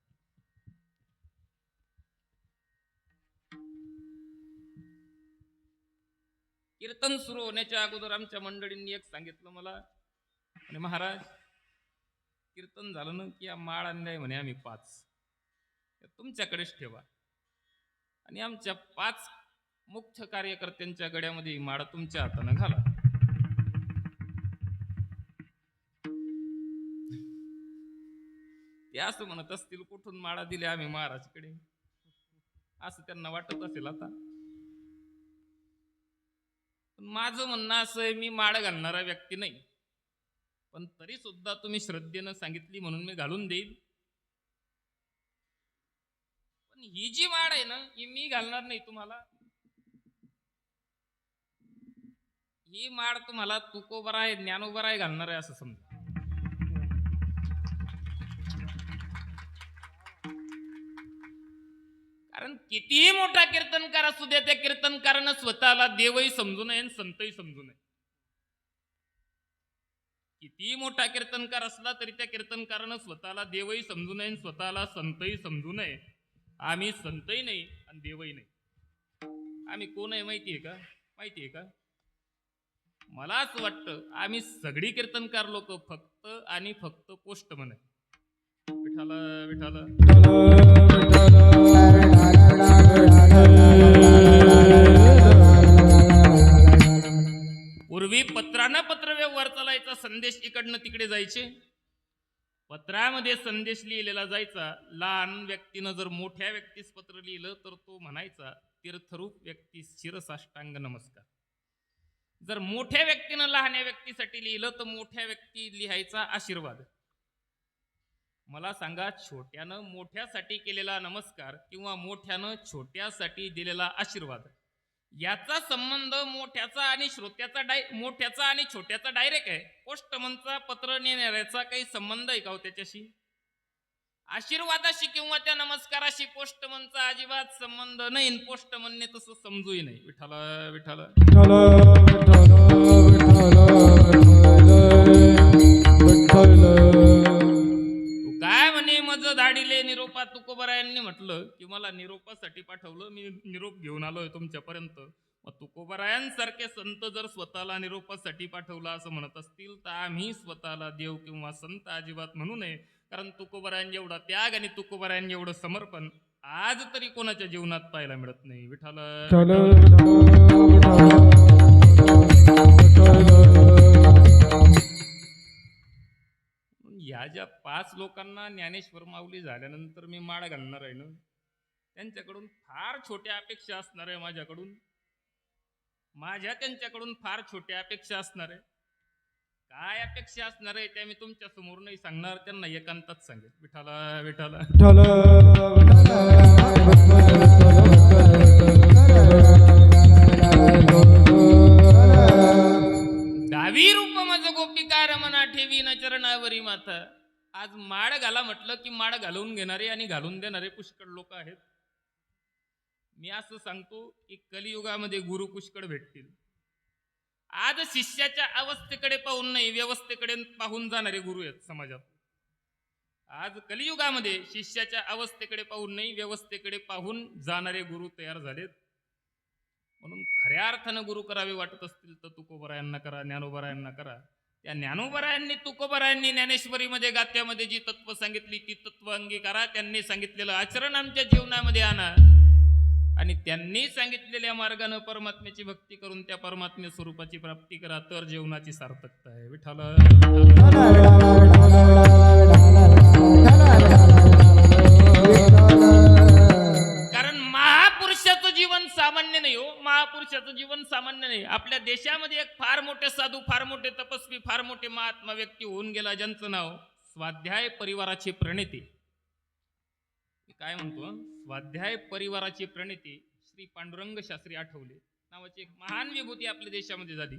कीर्तन सुरू होण्याच्या अगोदर आमच्या मंडळींनी एक सांगितलं मला, आणि महाराज कीर्तन झालं ना की या माळ आणलाय म्हणे आम्ही 5, तुमच्याकडेच ठेवा. आणि आमच्या 5 मुख्य कार्यकर्त्यांच्या गड्यामध्ये माळ तुमच्या हातानं घाला. ते असं म्हणत असतील, कुठून माळा दिल्या आम्ही महाराजकडे, असं त्यांना वाटत असेल आता. पण माझं म्हणणं असं आहे, मी माळ घालणारा व्यक्ती नाही, पण तरी सुद्धा तुम्ही श्रद्धेनं सांगितली म्हणून मी घालून देईल. पण ही जी माळ आहे ना, ही मी घालणार नाही तुम्हाला. ही माळ तुम्हाला तुकोबराय, ज्ञानोबराय घालणार आहे असं समजा. कारण कितीही मोठा कीर्तनकार असू द्या, त्या कीर्तनकारानं स्वतःला देवही समजू नये आणि संतही समजू नये. किती मोठा कीर्तनकार असला तरी त्या कीर्तनकारानं स्वतःला देवही समजू नये आणि स्वतःला संतही समजू नये. आम्ही संतही नाही आणि देवही नाही. आम्ही कोण आहे माहितीये का? माहितीये का? मला असं वाटतं आम्ही सगळी कीर्तनकार लोक फक्त आणि फक्त पोस्टमन आहे. विठाला विठाला पूर्वी पत्रानं पत्रव्यवहार चालायचा, संदेश इकडनं तिकडे जायचे. पत्रामध्ये संदेश लिहिलेला जायचा. लहान व्यक्तीनं जर मोठ्या व्यक्तीस पत्र लिहिलं तर तो म्हणायचा तीर्थरूप व्यक्ती शिरसाष्टांग नमस्कार. जर मोठ्या व्यक्तीनं लहान्या व्यक्तीसाठी लिहिलं तर मोठ्या व्यक्ती लिहायचा आशीर्वाद. मला सांगा, छोट्यानं मोठ्यासाठी केलेला नमस्कार किंवा मोठ्यानं छोट्यासाठी दिलेला आशीर्वाद याचा संबंध मोठ्याचा आणि मोठ्याचा आणि छोट्याचा डायरेक्ट आहे. पोस्टमनचा पत्र नेणाऱ्याचा काही संबंध आहे का हो त्याच्याशी? आशीर्वादाशी किंवा त्या नमस्काराशी पोस्टमनचा अजिबात संबंध नाही. पोस्टमनने तसं समजूही नाही. विठाला विठाला तू काय म्हणे मज धाडीले निरोपा तुकोबरायांनी म्हटलं की मला निरोपासाठी पाठवलं, मी निरोप घेऊन आलोय तुमच्यापर्यंत. मग तुकोबरायांसारखे संत जर स्वतःला निरोपासाठी पाठवलं असं म्हणत असतील तर आम्ही स्वतःला देव किंवा संत अजिबात म्हणू नये. कारण तुकोबरायां एवढा त्याग आणि तुकोबरायां एवढं समर्पण आज तरी कोणाच्या जीवनात पाहायला मिळत नाही. विठाला ह्या ज्या 5 लोकांना ज्ञानेश्वर माऊली झाल्यानंतर मी माळ घालणार आहे ना, त्यांच्याकडून फार छोट्या अपेक्षा असणार आहे. त्यांच्याकडून फार छोट्या अपेक्षा असणार आहे. काय अपेक्षा असणार आहे त्या मी तुमच्या समोर नाही सांगणार, त्यांना एकांतात सांगेल. विठाला विठाला डावी रूप मज गोपिका रमना ठेवी न चरणावरी माथा. आज माळ घाला म्हटलं की माळ घालून घेणारे आणि घालून देणारे पुष्कळ लोक आहेत. मी असं सांगतो की कलियुगामध्ये गुरु पुष्कळ भेटतील. आज शिष्याच्या अवस्थेकडे पाहून नाही, व्यवस्थेकडे पाहून जाणारे गुरु आहेत समाजात. आज कलियुगामध्ये शिष्याच्या अवस्थेकडे पाहून नाही, व्यवस्थेकडे पाहून जाणारे गुरु तयार झालेत. म्हणून खऱ्या अर्थानं गुरु करावे वाटत असतील तर तुकोबरायांना करा, ज्ञानोबरायांना करा. त्या ज्ञानोबरायांनी तुकोबरायांनी ज्ञानेश्वरीमध्ये गाथ्यामध्ये जी तत्व सांगितली ती तत्व अंगीकारा. त्यांनी सांगितलेलं आचरण आमच्या जीवनामध्ये आणा आणि त्यांनी सांगितलेल्या मार्गाने परमात्म्याची भक्ती करून त्या परमात्म्य स्वरूपाची प्राप्ती करा. तर जीवनाची सार्थकता आहे. विठाला कारण महापुरुषाचं जीवन सामान्य नाही हो. महापुरुषाचं जीवन सामान्य नाही. आपल्या देशामध्ये एक फार मोठे साधू, फार मोठे तपस्वी, फार मोठे महात्मा व्यक्ती होऊन गेला, ज्यांचं नाव स्वाध्याय परिवाराचे प्रणेते. काय म्हणतो, स्वाध्याय परिवाराचे प्रणेते श्री पांडुरंग शास्त्री आठवले नावाची एक महान विभूती आपल्या देशामध्ये झाली.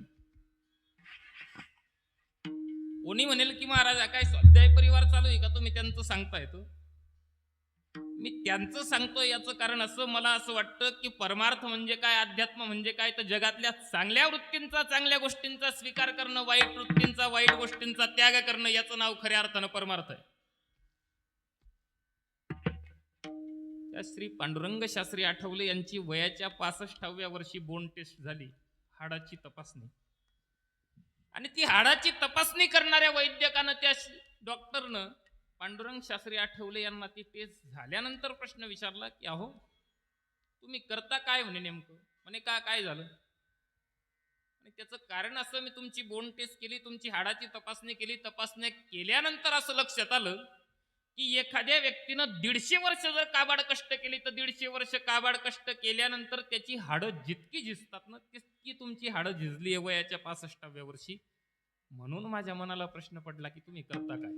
कोणी म्हणेल की महाराज काय स्वाध्याय परिवार चालू आहे का, तुम्ही त्यांचं सांगताय? तो मी त्यांचं सांगतोय याचं कारण असं, मला असं वाटतं की परमार्थ म्हणजे काय, अध्यात्म म्हणजे काय, तर जगातल्या चांगल्या वृत्तींचा, चांगल्या गोष्टींचा स्वीकार करणं, वाईट वृत्तींचा, वाईट गोष्टींचा त्याग करणं, याचं नाव खऱ्या अर्थानं परमार्थ आहे. त्या श्री पांडुरंग शास्त्री आठवले यांची वयाच्या 65व्या वर्षी बोन टेस्ट झाली, हाडाची तपासणी. आणि ती हाडाची तपासणी करणाऱ्या वैद्यकानं, त्या डॉक्टरनं पांडुरंग शास्त्री आठवले यांना ती टेस्ट झाल्यानंतर प्रश्न विचारला की अहो तुम्ही करता काय म्हणे नेमकं. म्हणे काय झालं. आणि त्याचं कारण असं, मी तुमची बोन टेस्ट केली, तुमची हाडाची तपासणी केली, तपासणी केल्यानंतर असं लक्षात आलं की एखाद्या व्यक्तीनं 150 वर्ष जर काबाड कष्ट केली तर 150 वर्ष काबाड कष्ट केल्यानंतर त्याची हाडं जितकी झिजतात ना तितकी तुमची हाडं झिजली आहे वयाच्या 65व्या वर्षी. म्हणून माझ्या मनाला प्रश्न पडला की तुम्ही करता काय.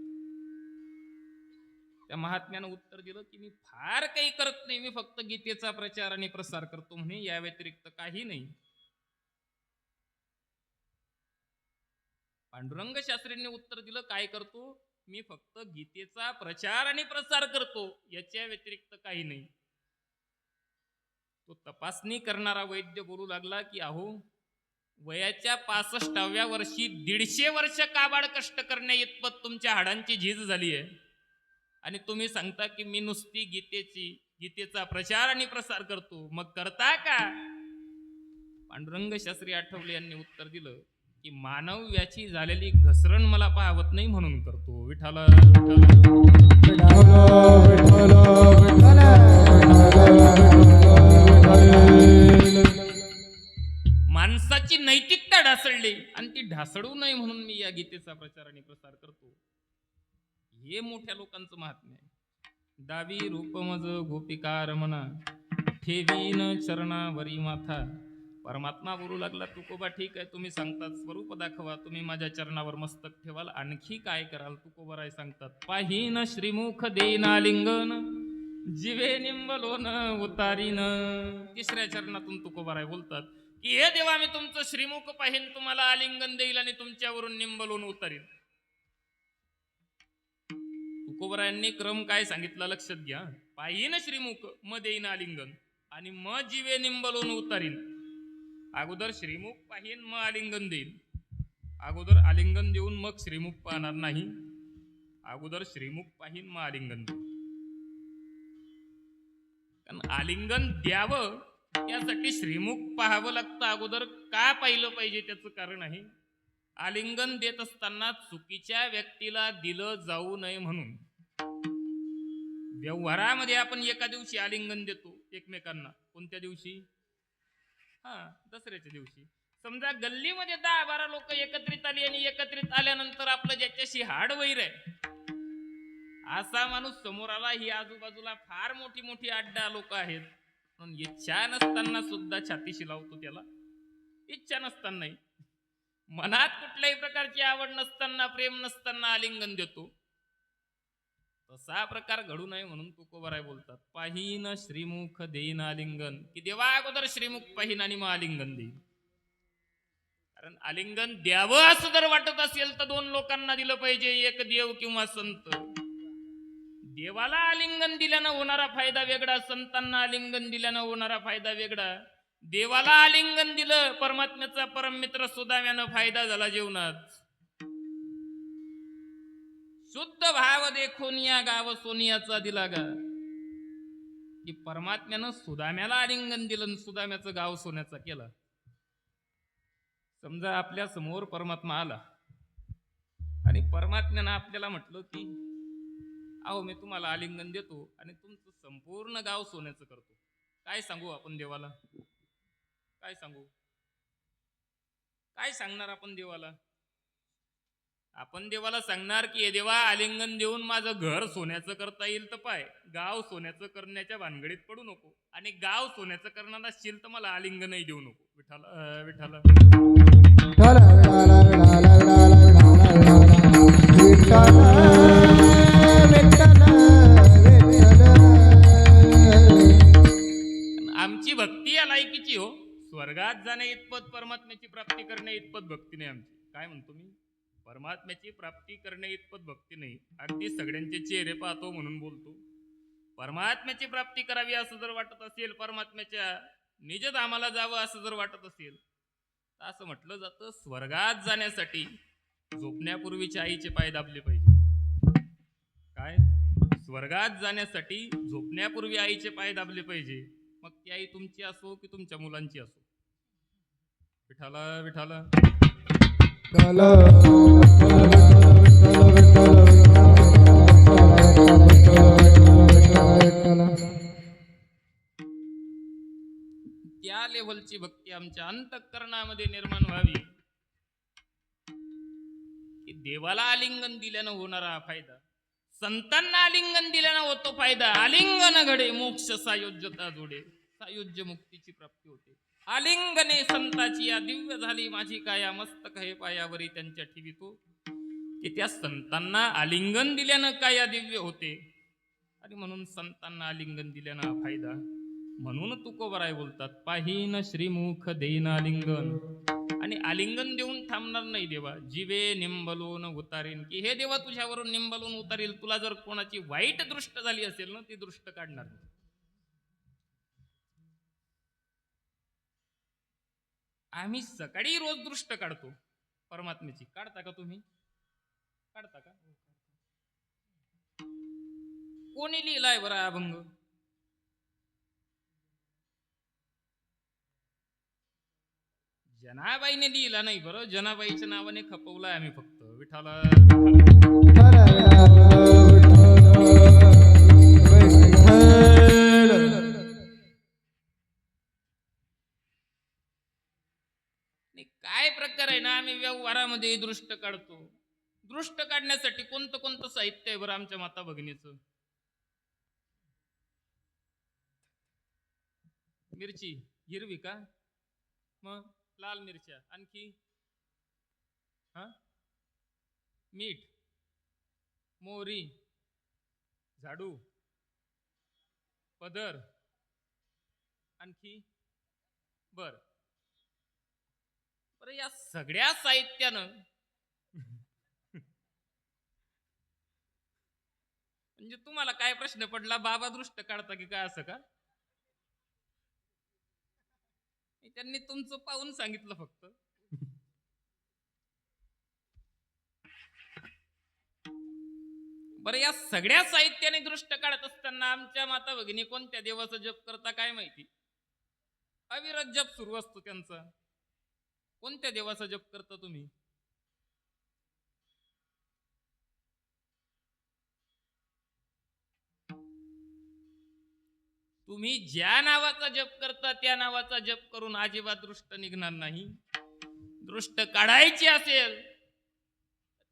त्या महात्म्यानं उत्तर दिलं की मी फार काही करत नाही, मी फक्त गीतेचा प्रचार आणि प्रसार करतो म्हणे, या व्यतिरिक्त काही नाही. पांडुरंग शास्त्रींनी उत्तर दिलं काय करतो, मी फक्त गीतेचा प्रचार आणि प्रसार करतो, याच्या व्यतिरिक्त काही नाही. तो तपासणी करणारा वैद्य बोलू लागला की अहो वयाच्या 65व्या वर्षी 150 वर्ष काबाड कष्ट करण्या इतपत तुमच्या हाडांची झीज झाली आहे आणि तुम्ही सांगता की मी नुसती गीतेचा प्रचार आणि प्रसार करतो. मग करता का? पांडुरंग शास्त्री आठवले यांनी उत्तर दिलं की मानव याची झालेली घसरण मला पाहवत नाही म्हणून करतो. विठाला माणसाची नैतिकता ढासळली आणि ती ढासळू नये म्हणून मी या गीतेचा प्रचार आणि प्रसार करतो. हे मोठ्या लोकांचं महात्म्य आहे. दावी रूपमज गोपिका रमणा ठेवीन चरणावरी माथा. परमात्मा बोलू लागला तुकोबा ठीक आहे, तुम्ही सांगतात स्वरूप दाखवा, तुम्ही माझ्या चरणावर मस्तक ठेवाल, आणखी काय कराल? तुकोबराय सांगतात पाहीन श्रीमुख देना लिंगन जीवे निंबलोन उतारीन. तिसऱ्या चरणातून तुकोबराय बोलतात की हे देवा मी तुमचं श्रीमुख पाहीन, तुम्हाला आलिंगन देईल आणि तुमच्यावरून निंबलोन उतारीन. तुकोबरायांनी क्रम काय सांगितला लक्षात घ्या. पाहीन श्रीमुख म देईन आलिंगन आणि म जीवे निंबलोन उतारीन. अगोदर श्रीमुख पाहीन मग आलिंगन देईल. अगोदर आलिंगन देऊन मग श्रीमुख पाहणार नाही. अगोदर श्रीमुख पाहीन मग आलिंगन देईल. कारण आलिंगन द्यावं त्यासाठी श्रीमुख पाहावं लागतं. अगोदर का पाहिलं पाहिजे त्याचं कारण आहे. आलिंगन देत असताना चुकीच्या व्यक्तीला दिलं जाऊ नये म्हणून. व्यवहारामध्ये आपण एका दिवशी आलिंगन देतो एकमेकांना. कोणत्या दिवशी? दसऱ्याच्या दिवशी. समजा गल्लीमध्ये 10-12 लोक एकत्रित आली आणि एकत्रित आल्यानंतर आपलं ज्याच्याशी हाड वैर आहे असा माणूस समोर आला. ही आजूबाजूला फार मोठी मोठी अड्डा लोक आहेत, पण इच्छा नसताना सुद्धा छातीशी लावतो त्याला. इच्छा नसतानाही, मनात कुठल्याही प्रकारची आवड नसताना, प्रेम नसताना आलिंगन देतो. तसा प्रकार घडू नये म्हणून तुकोबराय बोलतात पाहीन श्रीमुख देईन आलिंगन, की देवा अगोदर श्रीमुख पाहीन आणि मग आलिंगन देईन. कारण आलिंगन द्यावं असं जर वाटत असेल तर 2 लोकांना दिलं पाहिजे, एक देव किंवा संत. देवाला आलिंगन दिल्यानं होणारा फायदा वेगळा, संतांना आलिंगन दिल्यानं होणारा फायदा वेगळा. देवाला आलिंगन दिलं, परमात्म्याचा परममित्र सुदाम्यानं फायदा झाला जीवनात. शुद्ध भाव देखून या गाव सोनियाचा दिला गा. की परमात्म्यानं सुदाम्याला आलिंगन दिलं, सुदाम्याचं गाव सोन्याचा केलं. समजा आपल्या समोर परमात्मा आला आणि परमात्म्यानं आपल्याला म्हटलं की अहो मी तुम्हाला आलिंगन देतो आणि तुमचं संपूर्ण गाव सोन्याचं करतो. काय सांगू आपण देवाला? काय सांगू? काय सांगणार आपण देवाला? आपण देवाला सांगणार की हे देवा आलिंगन देऊन माझं घर सोन्याचं करता येईल तर पाय, गाव सोन्याचं करण्याच्या भानगडीत पडू नको. आणि गाव सोन्याचं करणार असशील तर मला आलिंगनही देऊ नको. विठाला विठाला आमची भक्ती या लायकीची हो. स्वर्गात जाणे इतपत, परमात्म्याची प्राप्ती करणे इतपत भक्ती नाही आमची. काय म्हणतो मी? परमात्म्याची प्राप्ती करणे इतपत भक्ती नाही. अगदी सगळ्यांचे चेहरे पाहतो म्हणून बोलतो. परमात्म्याची प्राप्ती करावी असं जर वाटत असेल, परमात्म्याच्या निजधामाला जावं असं जर वाटत असेल तर असं म्हटलं जातं स्वर्गात जाण्यासाठी झोपण्यापूर्वीच्या आईचे पाय दाबले पाहिजे. काय? स्वर्गात जाण्यासाठी झोपण्यापूर्वी आईचे पाय दाबले पाहिजे. मग ती आई तुमची असो की तुमच्या मुलांची असो. विठाला विठाला त्या लेव्हलची भक्ती आमच्या अंतःकरणामध्ये निर्माण व्हावी की देवाला आलिंगन दिल्यानं होणारा फायदा, संतांना आलिंगन दिल्यानं होतो फायदा. आलिंगन घडे मोक्ष सायोज्यता जोडे, सायुज्य मुक्तीची प्राप्ती होते. आलिंगने संताची या दिव्य झाली माझी काया, मस्तक हे पायावरी त्यांच्या ठेवितो. की त्या संतांना आलिंगन दिल्यानं काया दिव्य होते आणि म्हणून संतांना आलिंगन दिल्यानं हा फायदा. म्हणून तुकोबराय बोलतात पाहीन श्रीमुख देईन आलिंगन. आणि आलिंगन देऊन थांबणार नाही देवा. जीवे निंबलोन उतारीन, की हे देवा तुझ्यावरून निंबलोन उतारील. तुला जर कोणाची वाईट दृष्ट झाली असेल ना ती दृष्ट काढणार नाही. आम्ही सकाळी रोज दृष्ट काढतो परमात्म्याची. काढता का तुम्ही? काढता का? कोणी लिहिलाय बरं हा अभंग? जनाबाईने लिहिला नाही बरं, जनाबाईच्या नावाने खपवलाय आम्ही फक्त. विठाला काय प्रकार आहे ना, आम्ही व्यवहारामध्ये दृष्ट काढतो. दृष्ट काढण्यासाठी कोणतं कोणतं साहित्य आहे बरं आमच्या माता भगिनीचं? मिरची हिरवी का? मग लाल मिरच्या, आणखी हा मीठ, मोहरी, झाडू, पदर, आणखी बर बरं या सगळ्या साहित्यानं म्हणजे तुम्हाला काय प्रश्न पडला, बाबा दृष्ट काढता की काय असं का? त्यांनी तुमचं पाहून सांगितलं फक्त. बरं या सगळ्या साहित्याने दृष्ट काढत असताना आमच्या माता भगिनी कोणत्या देवाचा जप करता काय माहिती? अविरत जप सुरू असतो त्यांचा. कोणत्या देवाचा जप करता तुम्ही? तुम्ही ज्या नावाचा जप करता त्या नावाचा जप करून अजिबात दृष्ट निघणार नाही. दृष्ट काढायची असेल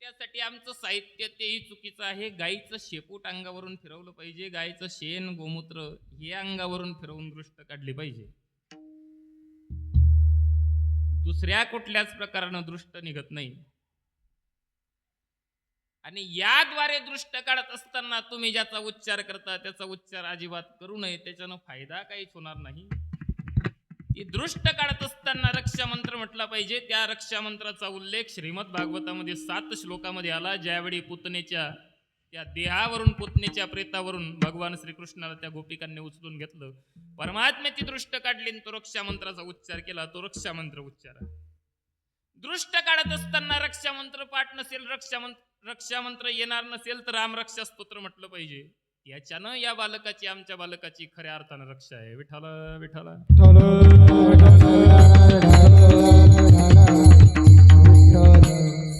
त्यासाठी आमचं साहित्य तेही चुकीचं आहे. गाईचं शेपूट अंगावरून फिरवलं पाहिजे, गाईचं शेण गोमूत्र हे अंगावरून फिरवून दृष्ट काढली पाहिजे. दुसऱ्या कुठल्याच प्रकारानं दृष्ट निघत नाही. आणि याद्वारे दृष्ट काढत असताना तुम्ही ज्याचा उच्चार करता त्याचा उच्चार अजिबात करू नये, त्याच्यानं फायदा काहीच होणार नाही. ती दृष्ट काढत असताना रक्षा मंत्र म्हटला पाहिजे. त्या रक्षा मंत्राचा उल्लेख श्रीमद भागवतामध्ये 7 श्लोकामध्ये आला. ज्यावेळी पुतनेच्या त्या देहावरून, पुतनेच्या प्रेतावरून भगवान श्रीकृष्णाला त्या गोपिकांनी उचलून घेतलं, परमात्म्याची दृष्ट काढली आणि तो रक्षा मंत्राचा उच्चार केला, तो रक्षा मंत्र उच्चार. दृष्ट काढत असताना रक्षा मंत्र पाठ नसेल, रक्षा मंत्र येणार नसेल तर राम रक्षा स्तोत्र म्हटलं पाहिजे. याच्यानं या बालकाची, आमच्या बालकाची खऱ्या अर्थानं रक्षा आहे. विठाला विठाला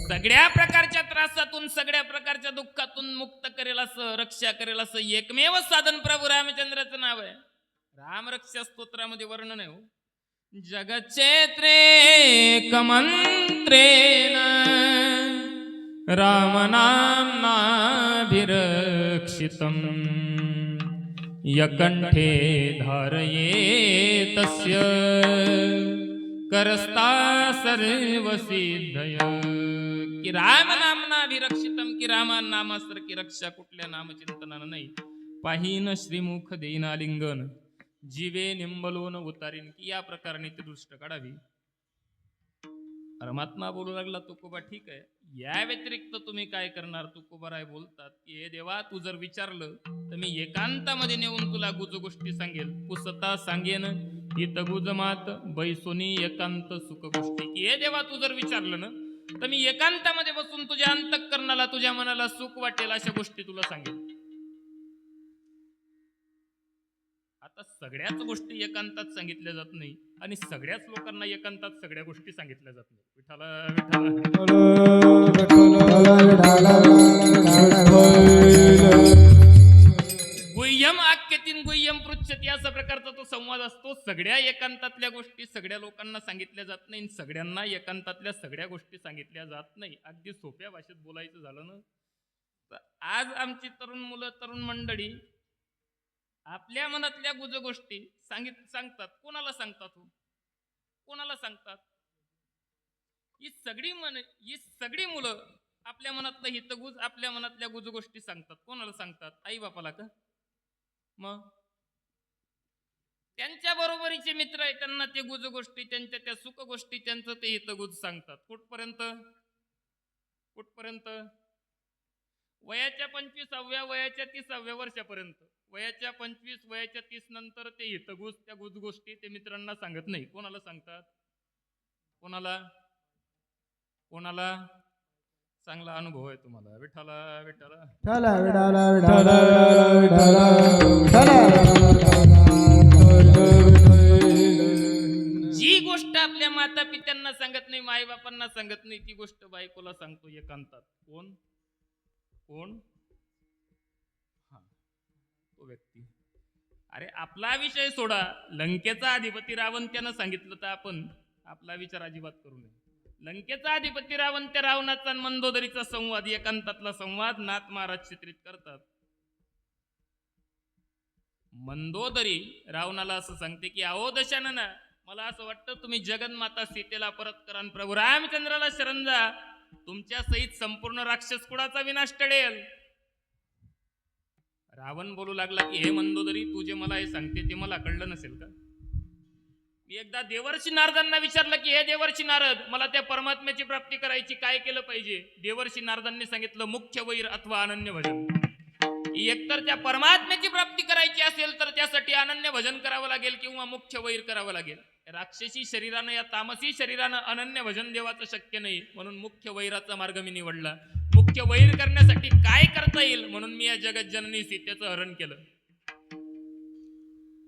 सगळ्या प्रकारच्या त्रासातून, सगळ्या प्रकारच्या दुःखातून मुक्त करेल असं, रक्षा करेल असं एकमेव साधन प्रभू रामचंद्राचं नाव आहे. राम रक्षा स्तोत्रामध्ये वर्णन आहे हो. जगच्चेत्रे कमंत्रेण रामनाम्नाभिरक्षितं यकंठे धारयेतस्य करस्ता सर्वसिद्धय. की राम नामनाभिरक्षितं, की रामा नामासारखी रक्षा कुठल्या नामचिंतनानं नाही. पाहिन श्रीमुख देईन आलिंगन, जीवे निंबलोन उतारीन. की या प्रकारे ती दृष्ट काढावी. परमात्मा बोलू लागला, तुकोबा ठीक आहे, या व्यतिरिक्त तुम्ही काय करणार? तुकोबाराय बोलतात की हे देवा, तू जर विचारलं तर मी एकांतामध्ये नेऊन तुला गुज गोष्टी सांगेल. पुसता सांगेन हित गुज मात बैसोनी एकांत सुख गोष्टी. की हे देवा, तू जर विचारलं ना तर मी एकांतामध्ये बसून तुझ्या अंतःकरणाला, तुझ्या मनाला सुख वाटेल अशा गोष्टी तुला सांगेल. आता सगळ्याच गोष्टी एकांतात सांगितल्या जात नाही आणि सगळ्याच लोकांना एकांतात सगळ्या गोष्टी सांगितल्या जात नाही. विठाला गुह्यम आख्यातीन गुह्यम पृच्छती असा प्रकारचा तो संवाद असतो. सगळ्या एकांतातल्या गोष्टी सगळ्या लोकांना सांगितल्या जात नाही, सगळ्यांना एकांतातल्या सगळ्या गोष्टी सांगितल्या जात नाही. अगदी सोप्या भाषेत बोलायचं झालं ना तर आज आमची तरुण मुलं, तरुण मंडळी आपल्या मनातल्या गुज गोष्टी सांगतात. कोणाला सांगतात हो? कोणाला सांगतात? ही सगळी मुलं आपल्या मनातलं हितगुज, आपल्या मनातल्या गुज गोष्टी सांगतात. कोणाला सांगतात? आई बापाला का? मग त्यांच्या बरोबरीचे मित्र आहेत, त्यांना ते गुज गोष्टी, त्यांच्या त्या सुख गोष्टी, त्यांचं ते हितगुज सांगतात. कुठपर्यंत? वयाच्या 25व्या, वयाच्या 30व्या वर्षापर्यंत. वयाच्या 25, वयाच्या 30 नंतर ते हितगुज, त्या गुज गोष्टी ते मित्रांना सांगत नाही. कोणाला सांगतात? कोणाला कोणाला चांगला अनुभव आहे तुम्हाला विठ्ठला विठ्ठला विठ्ठला विठ्ठला विठ्ठला विठ्ठला जी गोष्ट आपल्या माता पित्यांना सांगत नाही माई बापांना सांगत नाही ती गोष्ट बायकोला सांगतो एकांतात. कोण कोण हा तो व्यक्ती. अरे आपला विषय सोडा, लंकेचा अधिपती रावण त्यानं सांगितलं तर आपण आपला विचार अजिबात करू नये. लंकेचा अधिपती रावण त्या रावणाचा आणि मंदोदरीचा संवाद एकांतातला संवाद नाथ महाराज चित्रित करतात. मंदोदरी रावणाला असं सांगते की अहो दशानना, मला असं वाटतं तुम्ही जगन्माता सीतेला परत करा आणि प्रभू रामचंद्राला शरण जा, तुमच्या सहित संपूर्ण राक्षस कुळाचा विनाश टळेल. रावण बोलू लागला की हे मंदोदरी, तू जे मला हे सांगते ते मला कळलं नसेल का? मी एकदा देवर्षी नारदांना विचारलं की हे देवर्षी नारद, मला त्या परमात्म्याची प्राप्ती करायची, काय केलं पाहिजे? देवर्षी नारदांनी सांगितलं मुख्य वैर अथवा अनन्य भजन. एकतर त्या परमात्म्याची प्राप्ती करायची असेल तर त्यासाठी अनन्य भजन करावं लागेल किंवा मुख्य वैर करावं लागेल. राक्षसी शरीरानं या तामसी शरीरानं अनन्य भजन देवाचं शक्य नाही, म्हणून मुख्य वैराचा मार्ग मी निवडला. मुख्य वैर करण्यासाठी काय करता येईल म्हणून मी या जगत जननी सीतेचं हरण केलं.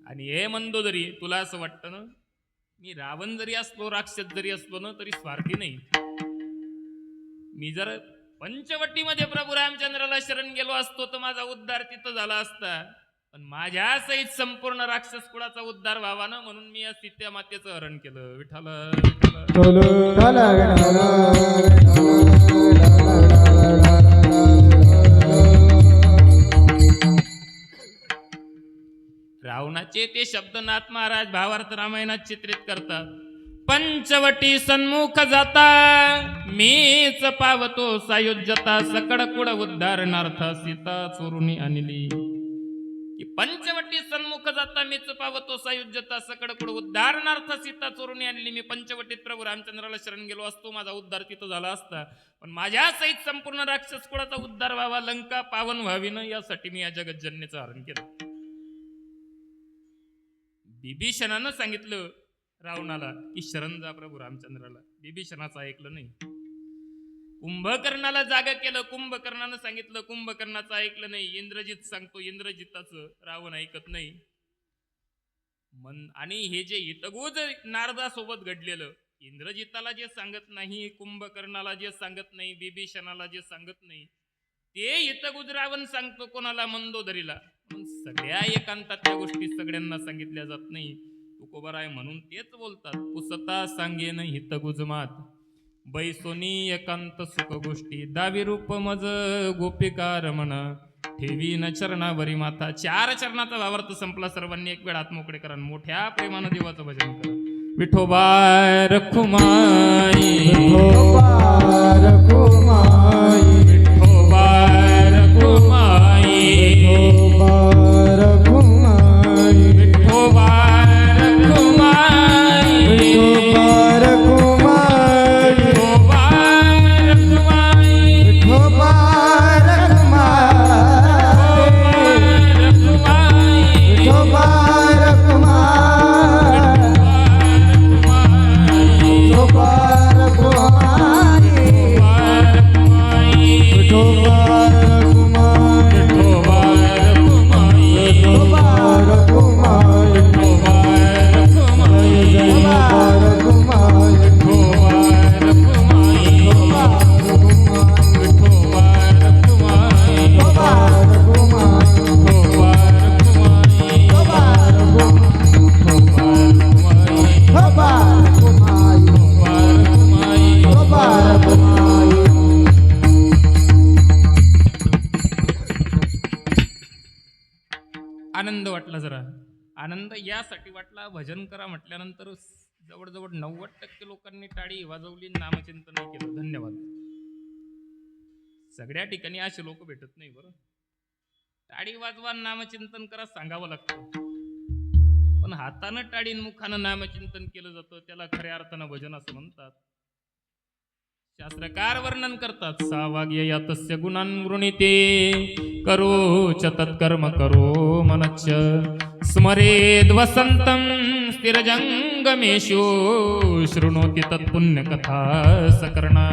आणि हे मंदोदरी, तुला असं वाटतं ना मी रावण जरी असलो राक्षस जरी असलो ना तरी स्वार्थी नाही. मी जर पंचवटीमध्ये प्रभू रामचंद्राला शरण गेलो असतो तर माझा उद्धार तिथं झाला असता, पण माझ्या सहित संपूर्ण राक्षस कुळाचा उद्धार व्हावा ना म्हणून मी या सीता मातेचं हरण केलं. विठ्ठला विठ्ठला रावणाचे ते शब्द नाथ महाराज भावार्थ रामायणात चित्रित करतात. पंचवटी सन्मुख जाता मीच पावतो सायुज्यता, सकड कुड उद्धारणार्थ सीता चोरुनी आणली. की पंचवटी सन्मुख जाता मीच पावतो सायुज्यता, सकड कुड उद्धारणार्थ सीता चोरुनी आणली. मी पंचवटीत प्रभू रामचंद्राला शरण गेलो असतो, माझा उद्धार तिथं झाला असता, पण माझ्या सहित संपूर्ण राक्षस कुळाचा उद्धार व्हावा, लंका पावन व्हावी ना, यासाठी मी या जगत जननीचं हरण केलं. बिभीषणानं सांगितलं रावणाला की शरण जा प्रभू रामचंद्राला, बिभीषणाचं ऐकलं नाही. कुंभकर्णाला जागा केलं, कुंभकर्णानं सांगितलं, कुंभकर्णाचं ऐकलं नाही. इंद्रजित सांगतो, इंद्रजिताचं रावण ऐकत नाही. आणि हे जे हितगुज नारदासोबत घडलेलं, इंद्रजिताला जे सांगत नाही, कुंभकर्णाला जे सांगत नाही, बिभीषणाला जे सांगत नाही, ते हितगुज रावण सांगतो कोणाला? मंदोदरीला. सगळ्या एकांतातल्या गोष्टी सगळ्यांना सांगितल्या जात नाही. तुकोबाराय म्हणून तेच बोलतात, पुसता सांगेन हितगुज मात, बैसोनी एकांत सुख गोष्टी, दावी रूप मज गोपिका रमण, ठेवी न चरणावरी माता. 4 चरणाचा भावार्थ संपला. सर्वांनी एक वेळ हात मोकळे करा, मोठ्या प्रेमानं देवाचं भजन करा. विठोबा रखुमाई, विठोबा रखुमाई, विठोबा रखुमाई, विठोबा रखुमाई, विठोबा रखुमाई, विठोबा रखुमाई, विठोबा रखुमाई, विठोबा रखुमाई, विठोबा आनंद वाटला. जरा आनंद यासाठी वाटला, भजन करा म्हटल्यानंतर जवळजवळ 90% लोकांनी टाळी वाजवली, नामचिंतन केलं. धन्यवाद. सगळ्या ठिकाणी असे लोक भेटत नाही बरं. टाळी वाजवा, नामचिंतन करा सांगावं लागतं, पण हातानं टाळीन मुखानं नामचिंतन केलं जातं, त्याला खऱ्या अर्थानं भजन असं म्हणतात. शास्त्रकार वर्णन करतात, सावाग्य यातस्य गुणान् वृणीते, करो च तत्कर्म करो मनच्च, स्मरेद वसंतं स्थिरजंगमेषु शृणोति तत्पुण्यकथा सकर्णा.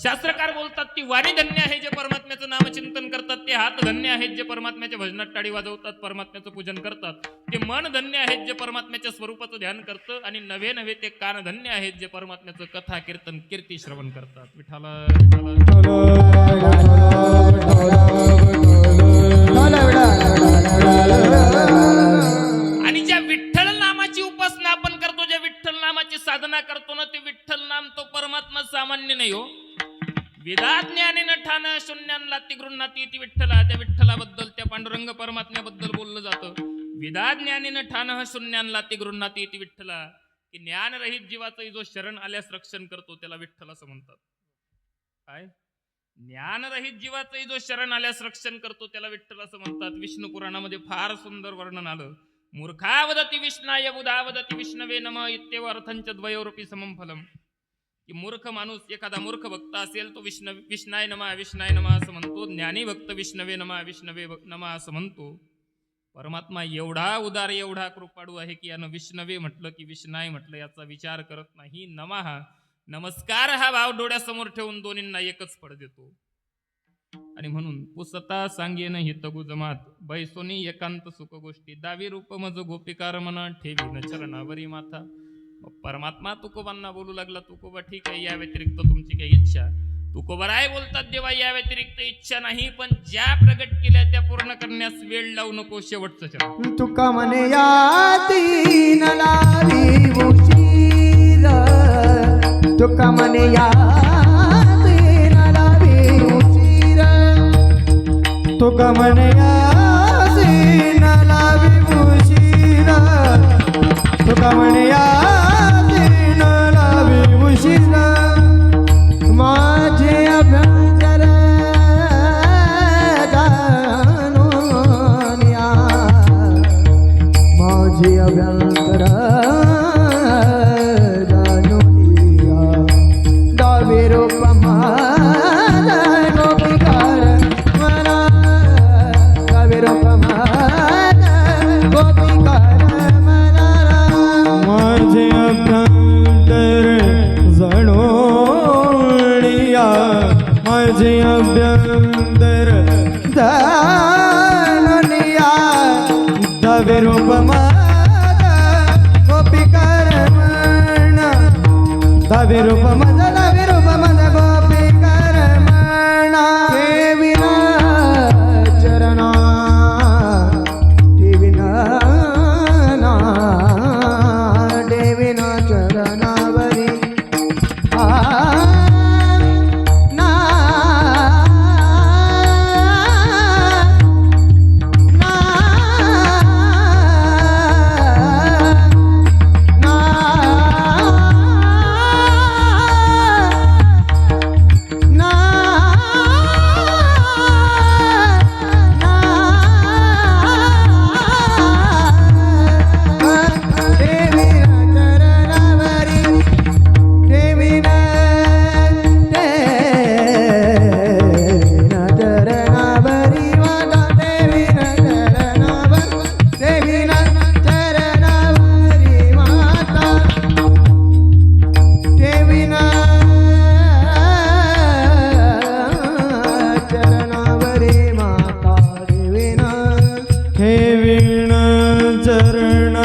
शास्त्रकार बोलतात ती वाणी धन्य आहे जे परमात्म्याचं नामचिंतन करतात, ते हात धन्य आहेत जे परमात्म्याच्या भजनात टाळी वाजवतात, परमात्म्याचं पूजन करतात, ते मन धन्य आहेत जे परमात्म्याच्या स्वरूपाचं ध्यान करतं, आणि नव्हे नव्हे ते कान धन्य आहेत जे परमात्म्याचं कथा कीर्तन कीर्ती श्रवण करतात. विठाला आणि ज्या विठ्ठल नामाची उपासना आपण करतो, ज्या विठ्ठल नामाची साधना करतो ना, ते विठ्ठल नाम तो परमात्मा सामान्य नाही हो. वेदाज्ञानेन ठाण शून्यांना ती गृह्णाती ती विठ्ठला. त्या विठ्ठलाबद्दल, त्या पांडुरंग परमात्म्याबद्दल बोललं जातं. वेदाज्ञानेन ठाण शून्यांना ती गृह्णाती ती विठ्ठला. की ज्ञानरहित जीवाचं जो शरण आल्यास रक्षण करतो त्याला विठ्ठल असं म्हणतात. काय? ज्ञानरहित जीवाचं जो शरण आल्यास रक्षण करतो त्याला विठ्ठल असं म्हणतात. विष्णू पुराणामध्ये फार सुंदर वर्णन आलं. मूर्खावदती विष्णाय बुधावदती विष्णवे नमः इत्येव अर्थंच द्वयोरूपी समम फलम. की मूर्ख माणूस, एखादा मूर्ख भक्त असेल तो विष्णाय नमः असं म्हणतो. ज्ञानी भक्त विष्णवे नमः असं म्हणतो. परमात्मा एवढा उदार, एवढा कृपाळू आहे की यानं विष्णवे म्हटलं की विष्णाय म्हटलं याचा विचार करत नाही. नमः नमस्कार हा भाव डोळ्यासमोर ठेवून दोन्हींना एकच फळ देतो. आणि म्हणून पुसता सांगेन हितगु जमात बैसोनी एकांत सुख गोष्टी दावी रूप मज गोपिकार मना ठेवी न चरणावरी माथा. मग परमात्मा तुकोबांना बोलू लागला, तुकोबा ठीक आहे, या व्यतिरिक्त तुमची काही इच्छा. तुकोबा राय बोलतात, देवा या व्यतिरिक्त इच्छा नाही, पण ज्या प्रगट केल्या त्या पूर्ण करण्यास वेळ लावू नको. शेवटचं चरण. तुका म्हणे या दीन लावी उशीर, तुका म्हणे या दीन लावी उशीर, तुका म्हणे यासीन लावी उशीर, तुका म्हणे यासीन लावी उशीर. माझे अभ्यंतर जाणून या, माझे अभ्यंतर जाणून या. डावे रूप माझा गोपिकार मना, डावे रूप माझा गोपिकार मना. माझे अभ्यंतर जाणून या, माझे अभ्यंतर जाणून या. दवे रूप माझा गोपिकार म्हणा, दवे रूप माझा दवे रूप माझा गोपिकार म्हणा. ठेविना चरणा, ठेविना ना, ठेविना चरणावरी आ ना ना ठेवीण चरणावरी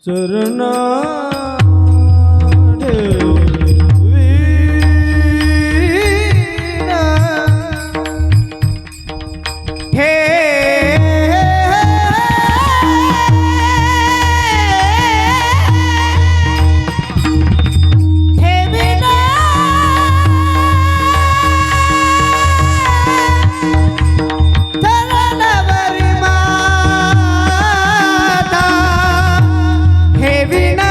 चरणा ठेविना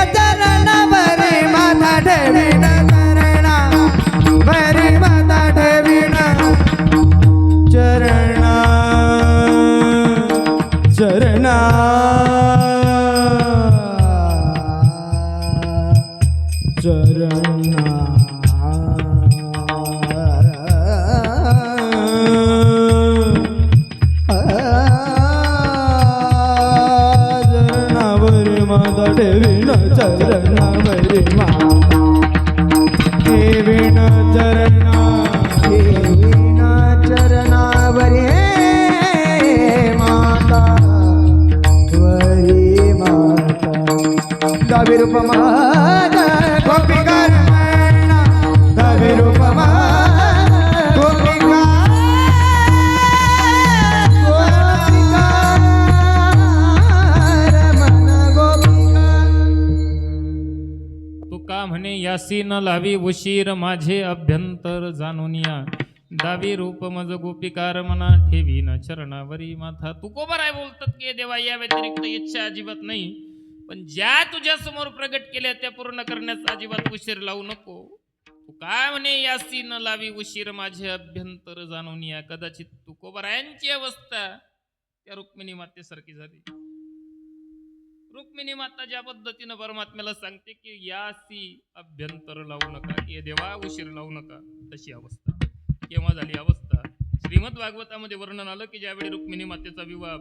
ठेवीन चरणावरी माता ठेवीन चरणा देवीना चरणावरी माता वरी माता गावी रूप माझा गोपिका रमणा गावी रूप माझा गोपिका रमण गोपिका तुका म्हणे यासी न लावी उशीर माझे अभ्यंतर जाणून या दावी रूप मज गोपिकार मना ठेवी न चरणावरी माथा. तुकोबर आहे बोलतात की देवा या व्यतिरिक्त इच्छा अजिबात नाही, पण ज्या तुझ्या समोर प्रगट केल्या त्या पूर्ण करण्याचा अजिबात उशीर लावू नको. तू काय म्हणे यासी न लावी उशीर माझे अभ्यंतर जाणून या. कदाचित तुकोबरायांची अवस्था त्या रुक्मिणी मातेसारखी झाली. रुक्मिणी माता ज्या पद्धतीनं परमात्म्याला सांगते की यासी अभ्यंतर लावू नका, की देवा उशीर लावू नका, तशी अवस्था केव्हा झाली अवस्था. श्रीमद भागवतामध्ये वर्णन आलं की ज्यावेळी रुक्मिणी मातेचा विवाह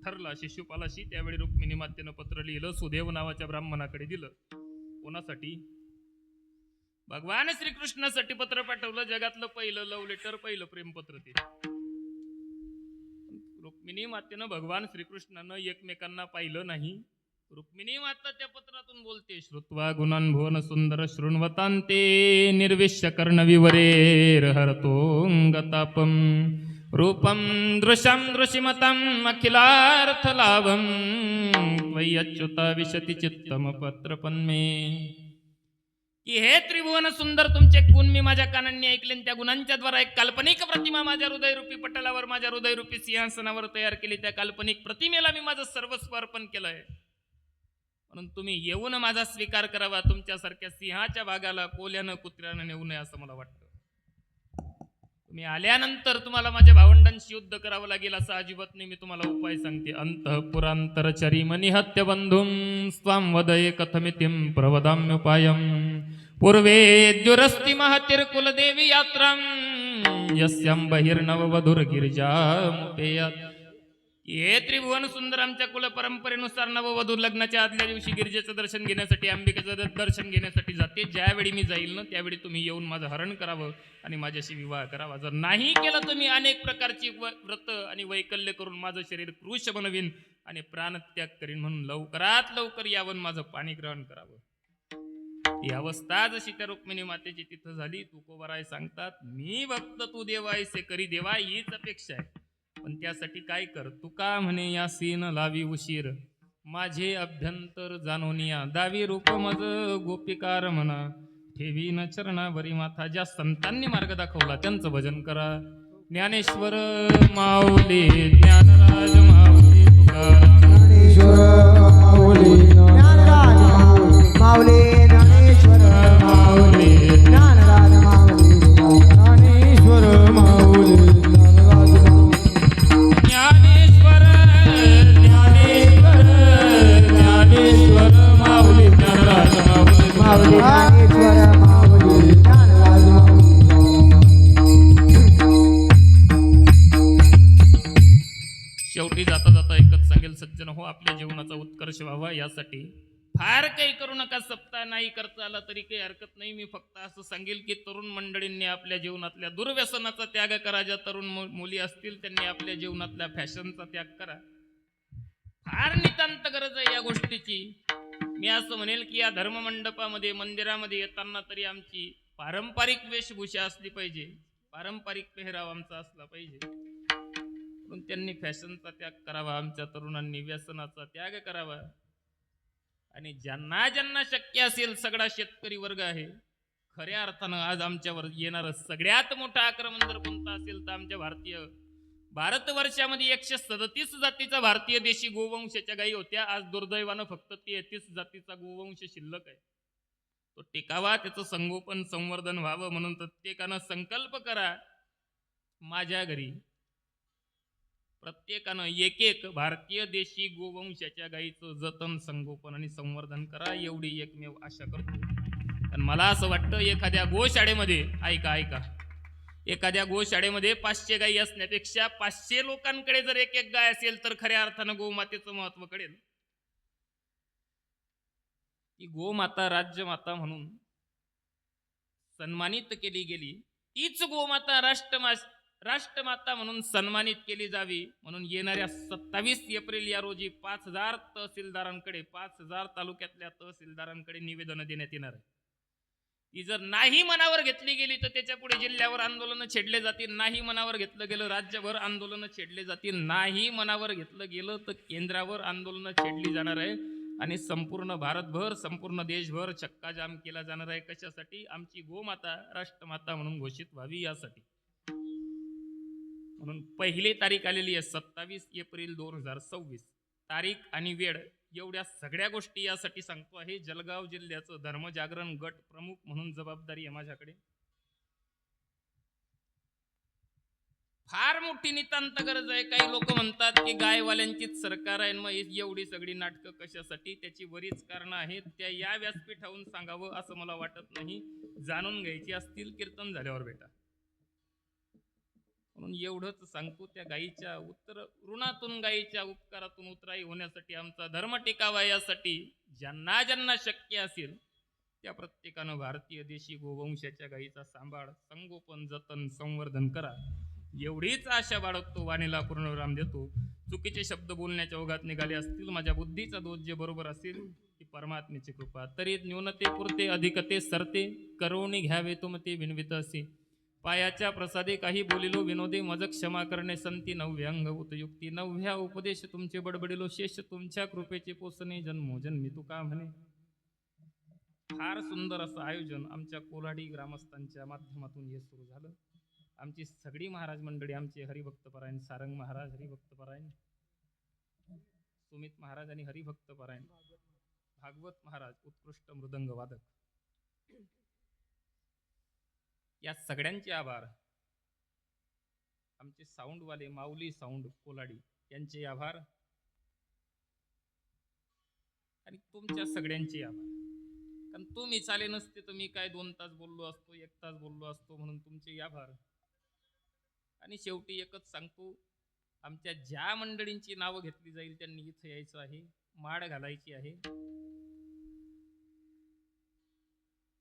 ठरला शिशुपालाशी, त्यावेळी रुक्मिणी मातेनं पत्र लिहिलं, सुदेव नावाच्या ब्राह्मणाकडे दिलं. कोणासाठी? भगवान श्रीकृष्णासाठी पत्र पाठवलं. जगातलं पहिलं लव्ह लेटर, पहिलं प्रेमपत्र ते. रुक्मिणी मातेनं भगवान श्रीकृष्णानं एकमेकांना पाहिलं नाही. रुक्मिणी माता त्या पत्रातून बोलते, श्रुत्वा गुणान भुवन सुंदर शृण्वतांते निर्विश्य कर्ण विवरेर हरतो गतापम रूपम दृशम दृशिमतम अखिलार्थ लाभम त्वयि अच्युता विशति चित्तम पत्रपन्मे. की हे त्रिभुवन सुंदर तुमचे गुण मी माझ्या कानांनी ऐकले, त्या गुणांच्या द्वारा एक काल्पनिक प्रतिमा माझ्या हृदयरूपी पटलावर, माझ्या हृदयरूपी सिंहासनावर तयार केली. त्या काल्पनिक प्रतिमेला मी माझं सर्वस्व अर्पण केलंय, म्हणून तुम्ही येऊन माझा स्वीकार करावा. तुमच्यासारख्या सिंहाच्या भागाला कोल्यानं कुत्र्यानं नेऊ नये असं मला वाटतं. तुम्ही आल्यानंतर तुम्हाला माझ्या भावंडांशी युद्ध करावं लागेल असं अजिबात नाही. मी तुम्हाला उपाय सांगते. अंतःपुरांतरचरी मनिहत्य बंधुं स्वाम वदये कथमितिं प्रवदाम्युपायं पूर्वे द्युरस्ति महतिर्कुलदेवी यात्रां यस्यां बहिर्नववधुर्गिरिजामुपेयात्. हे त्रिभुवन सुंदर आमच्या कुल परंपरेनुसार नववधू लग्नाच्या आदल्या दिवशी गिरिजेचं दर्शन घेण्यासाठी, अंबिकेचं दर्शन घेण्यासाठी जाते. ज्यावेळी मी जाईल ना त्यावेळी तुम्ही येऊन माझं हरण करावं आणि माझ्याशी विवाह करावा. जर नाही केलं तर मी अनेक प्रकारची व्रत आणि वैकल्य करून माझं शरीर कृश बनवीन आणि प्राणत्याग करीन. म्हणून लवकरात लवकर यावं, माझं पाणी ग्रहण करावं. ही अवस्था जशी त्या रुक्मिणी मातेची तिथं झाली. तुकोबराय सांगतात, मी भक्त तू देवायसे करी देवा, हीच अपेक्षा आहे. पण त्यासाठी काय कर. तुका म्हणे यासी न लावी उशीर माझे अभ्यंतर जाणून या दावी रूप मज गोपिकार म्हणा ठेवी न चरणावरी माथा. ज्या संतांनी मार्ग दाखवला त्यांचं भजन करा. ज्ञानेश्वर माऊली ज्ञानराज माऊली तुकाराम. ज्ञानेश्वर माऊली ज्ञानराज माऊली ज्ञानेश्वर माऊली ज्ञानराज माऊली ज्ञानेश्वर माऊली ज्ञानेश्वर ज्ञानेश्वर ज्ञानेश्वर माऊली ज्ञानराज माऊली माऊली ज्ञानेश्वर माऊली ज्ञानराज माऊली. शेवटी जाता जाता एकच सांगेल, सज्जन हो, आपल्या जीवनाचा उत्कर्ष व्हावा यासाठी फार काही करू नका. सप्ताह नाही करता आला तरी काही हरकत नाही. मी फक्त असं सांगेल की तरुण मंडळींनी आपल्या जीवनातल्या दुर्व्यसनाचा त्याग करा. ज्या तरुण मुली असतील त्यांनी आपल्या जीवनातल्या फॅशनचा त्याग करा. फार नितांत गरज आहे या गोष्टीची. मी असं म्हणेल की या धर्ममंडपामध्ये, मंदिरामध्ये येताना तरी आमची पारंपरिक वेशभूषा असली पाहिजे, पारंपरिक पेहराव आमचा असला पाहिजे. म्हणून त्यांनी फॅशनचा त्याग करावा, आमच्या तरुणांनी व्यसनाचा त्याग करावा. आणि ज्यांना ज्यांना शक्य असेल, सगळा शेतकरी वर्ग आहे. खऱ्या अर्थानं आज आमच्यावर येणारं सगळ्यात मोठं आक्रमण जर कोणतं असेल तर आमच्या भारतवर्षामध्ये 137 जातीचा भारतीय देशी गोवंशाच्या गायी होत्या. आज दुर्दैवानं फक्त 33 जातीचा गोवंश शिल्लक आहे. तो टिकावा, त्याचं संगोपन संवर्धन व्हावं म्हणून प्रत्येकानं संकल्प करा. माझ्या घरी प्रत्येकानं एक एक भारतीय देशी गोवंशाच्या गायीचं जतन, संगोपन आणि संवर्धन करा, एवढी एकमेव आशा करतो. आणि मला असं वाटतं एखाद्या गोशाळेमध्ये, ऐका, एखाद्या गोशाळेमध्ये 500 गायी असण्यापेक्षा 500 लोकांकडे जर एक एक गाय असेल तर खऱ्या अर्थानं गोमातेचं महत्व कळेल. ती गोमाता राज्यमाता म्हणून सन्मानित केली गेली, तीच गोमाता राष्ट्रमाता म्हणून सन्मानित केली जावी म्हणून येणाऱ्या 27 एप्रिल या रोजी 5,000 तहसीलदारांकडे 5,000 तालुक्यातल्या तहसीलदारांकडे निवेदन देण्यात येणार आहे. ती जर नाही मनावर घेतली गेली तर त्याच्या पुढे जिल्ह्यावर आंदोलन छेडले जातील, नाही मनावर घेतलं गेलं राज्यभर आंदोलन छेडले जातील, नाही मनावर घेतलं गेलं तर केंद्रावर आंदोलन छेडली जाणार आहे आणि संपूर्ण भारतभर संपूर्ण देशभर चक्काजाम केला जाणार आहे. कशासाठी? आमची गोमाता राष्ट्रमाता म्हणून घोषित व्हावी यासाठी. म्हणून पहिली तारीख आलेली आहे 27 एप्रिल 2026. तारीख आणि वेळ एवढ्या सगळ्या गोष्टी यासाठी सांगतो आहे. जळगाव जिल्ह्याचं धर्मजागरण गट प्रमुख म्हणून जबाबदारी आहे माझ्याकडे. फार मोठी नितांत गरज आहे. काही लोक म्हणतात की गायवाल्यांचीच सरकार आहे, मग एवढी सगळी नाटकं कशासाठी? त्याची बरीच कारणं आहेत, त्या या व्यासपीठावरून सांगावं असं मला वाटत नाही. जाणून घ्यायची असतील कीर्तन झाल्यावर भेटा. म्हणून एवढंच सांगतो, त्या गायीच्या ऋणातून गायीच्या उपकारातून उतराई होण्यासाठी आमचा धर्म टिकावा यासाठी ज्यांना ज्यांना शक्य असेल त्या प्रत्येकानं भारतीय देशी गोवंशाच्या गायीचा सांभाळ, संगोपन, जतन, संवर्धन करा एवढीच आशा बाळगतो. वाणीला पूर्णविराम देतो. चुकीचे शब्द बोलण्याच्या ओघात निघाले असतील, माझ्या बुद्धीचा दोष जे बरोबर असेल ती परमात्म्याची कृपा. तरी न्यूनते पुरते अधिकते सरते, करुणी घ्यावे तुमते विनवित असे. पायाच्या प्रसादे काही बोलिलो विनोदे, मज क्षमा करणे संती नव्यांग उपयुक्ती. नवव्या उपदेश तुमचे बडबडिलो, शेष तुमच्या कृपेचे पोसणे जन्मोजन्मी तुका म्हणे. फार सुंदर असं आयोजन आमच्या कोल्हाडी ग्रामस्थांच्या माध्यमातून हे सुरू झालं. आमची सगळी महाराज मंडळी, आमचे हरिभक्तपरायण सारंग महाराज हरिभक्तपरायण, सुमित महाराज आणि हरिभक्तपरायण, भागवत महाराज उत्कृष्ट मृदंग वादक, या सगळ्यांचे आभार. आमचे साऊंडवाले माऊली साऊंड कोलाडी यांचे आभार आणि तुमच्या सगळ्यांचे आभार. कारण तुम्ही चाले नसते तर मी काय 2 तास बोललो असतो, 1 तास बोललो असतो, म्हणून तुमचे आभार. आणि शेवटी एकच सांगतो, आमच्या ज्या मंडळींची नावं घेतली जाईल त्यांनी इथं यायचं आहे, माळ घालायची आहे.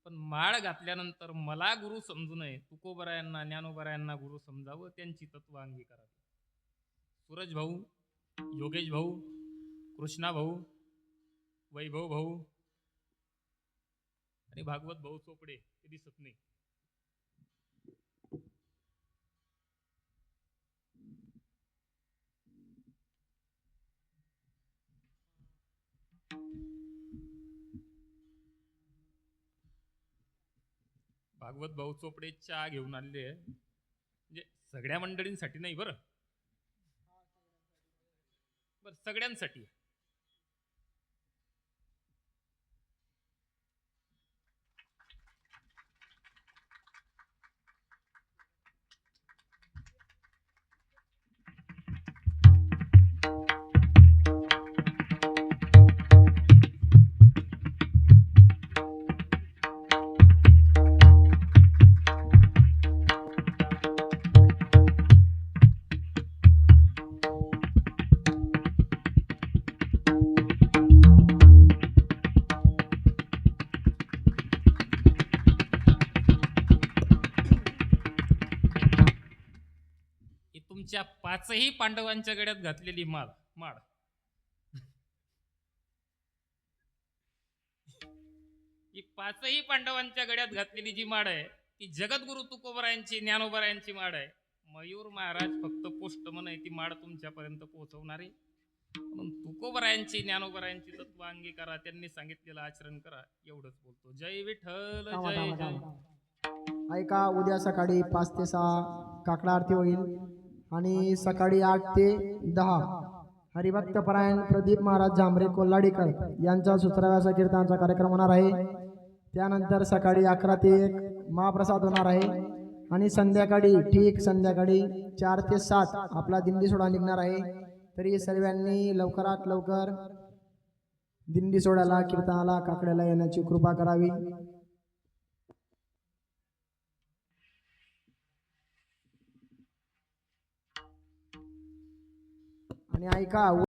पण माळ घातल्यानंतर मला गुरु समजू नये, तुकोबरायांना ज्ञानोबरायांना गुरु समजावं, त्यांची तत्व अंगीकारावी. सूरज भाऊ, योगेश भाऊ, कृष्णा भाऊ, वैभव भाऊ आणि भागवत भाऊ चोपडे ते दिसत नाही. भागवत भाऊ चोपडे चहा घेऊन आलेले आहे, म्हणजे सगळ्या मंडळींसाठी नाही बरं, सगळ्यांसाठी. तुमच्या 5ही पांडवांच्या गड्यात घातलेली माळ ही 5ही पांडवांच्या गड्यात घातलेली जी माळ आहे ती जगद्गुरु तुकोबरायांची ज्ञानोबरायांची माळ आहे. मयूर महाराज फक्त पोस्टमन आहे, ती माळ तुमच्यापर्यंत पोहोचवणारे. म्हणून तुकोबरायांची ज्ञानोबरायांची तत्व अंगीकारा, त्यांनी सांगितलेलं आचरण करा, एवढंच बोलतो. जय विठ्ठल जय जय. ऐका, उद्या सकाळी 5 ते 6 काकडा आरती होईल आणि सकाळी 8 ते 10 हरिभक्तपरायण प्रदीप महाराज जांभरे कोल्हाडीकर यांचा सुत्राव्यासा कीर्तनाचा कार्यक्रम होणार आहे. त्यानंतर सकाळी 11 ते 1 महाप्रसाद होणार आहे आणि संध्याकाळी ठीक संध्याकाळी 4 ते 7 आपला दिंडी सोहळा निघणार आहे. तरी सर्वांनी लवकरात लवकर दिंडी सोहळ्याला, कीर्तनाला, काकड्याला येण्याची कृपा करावी. आणि ऐका,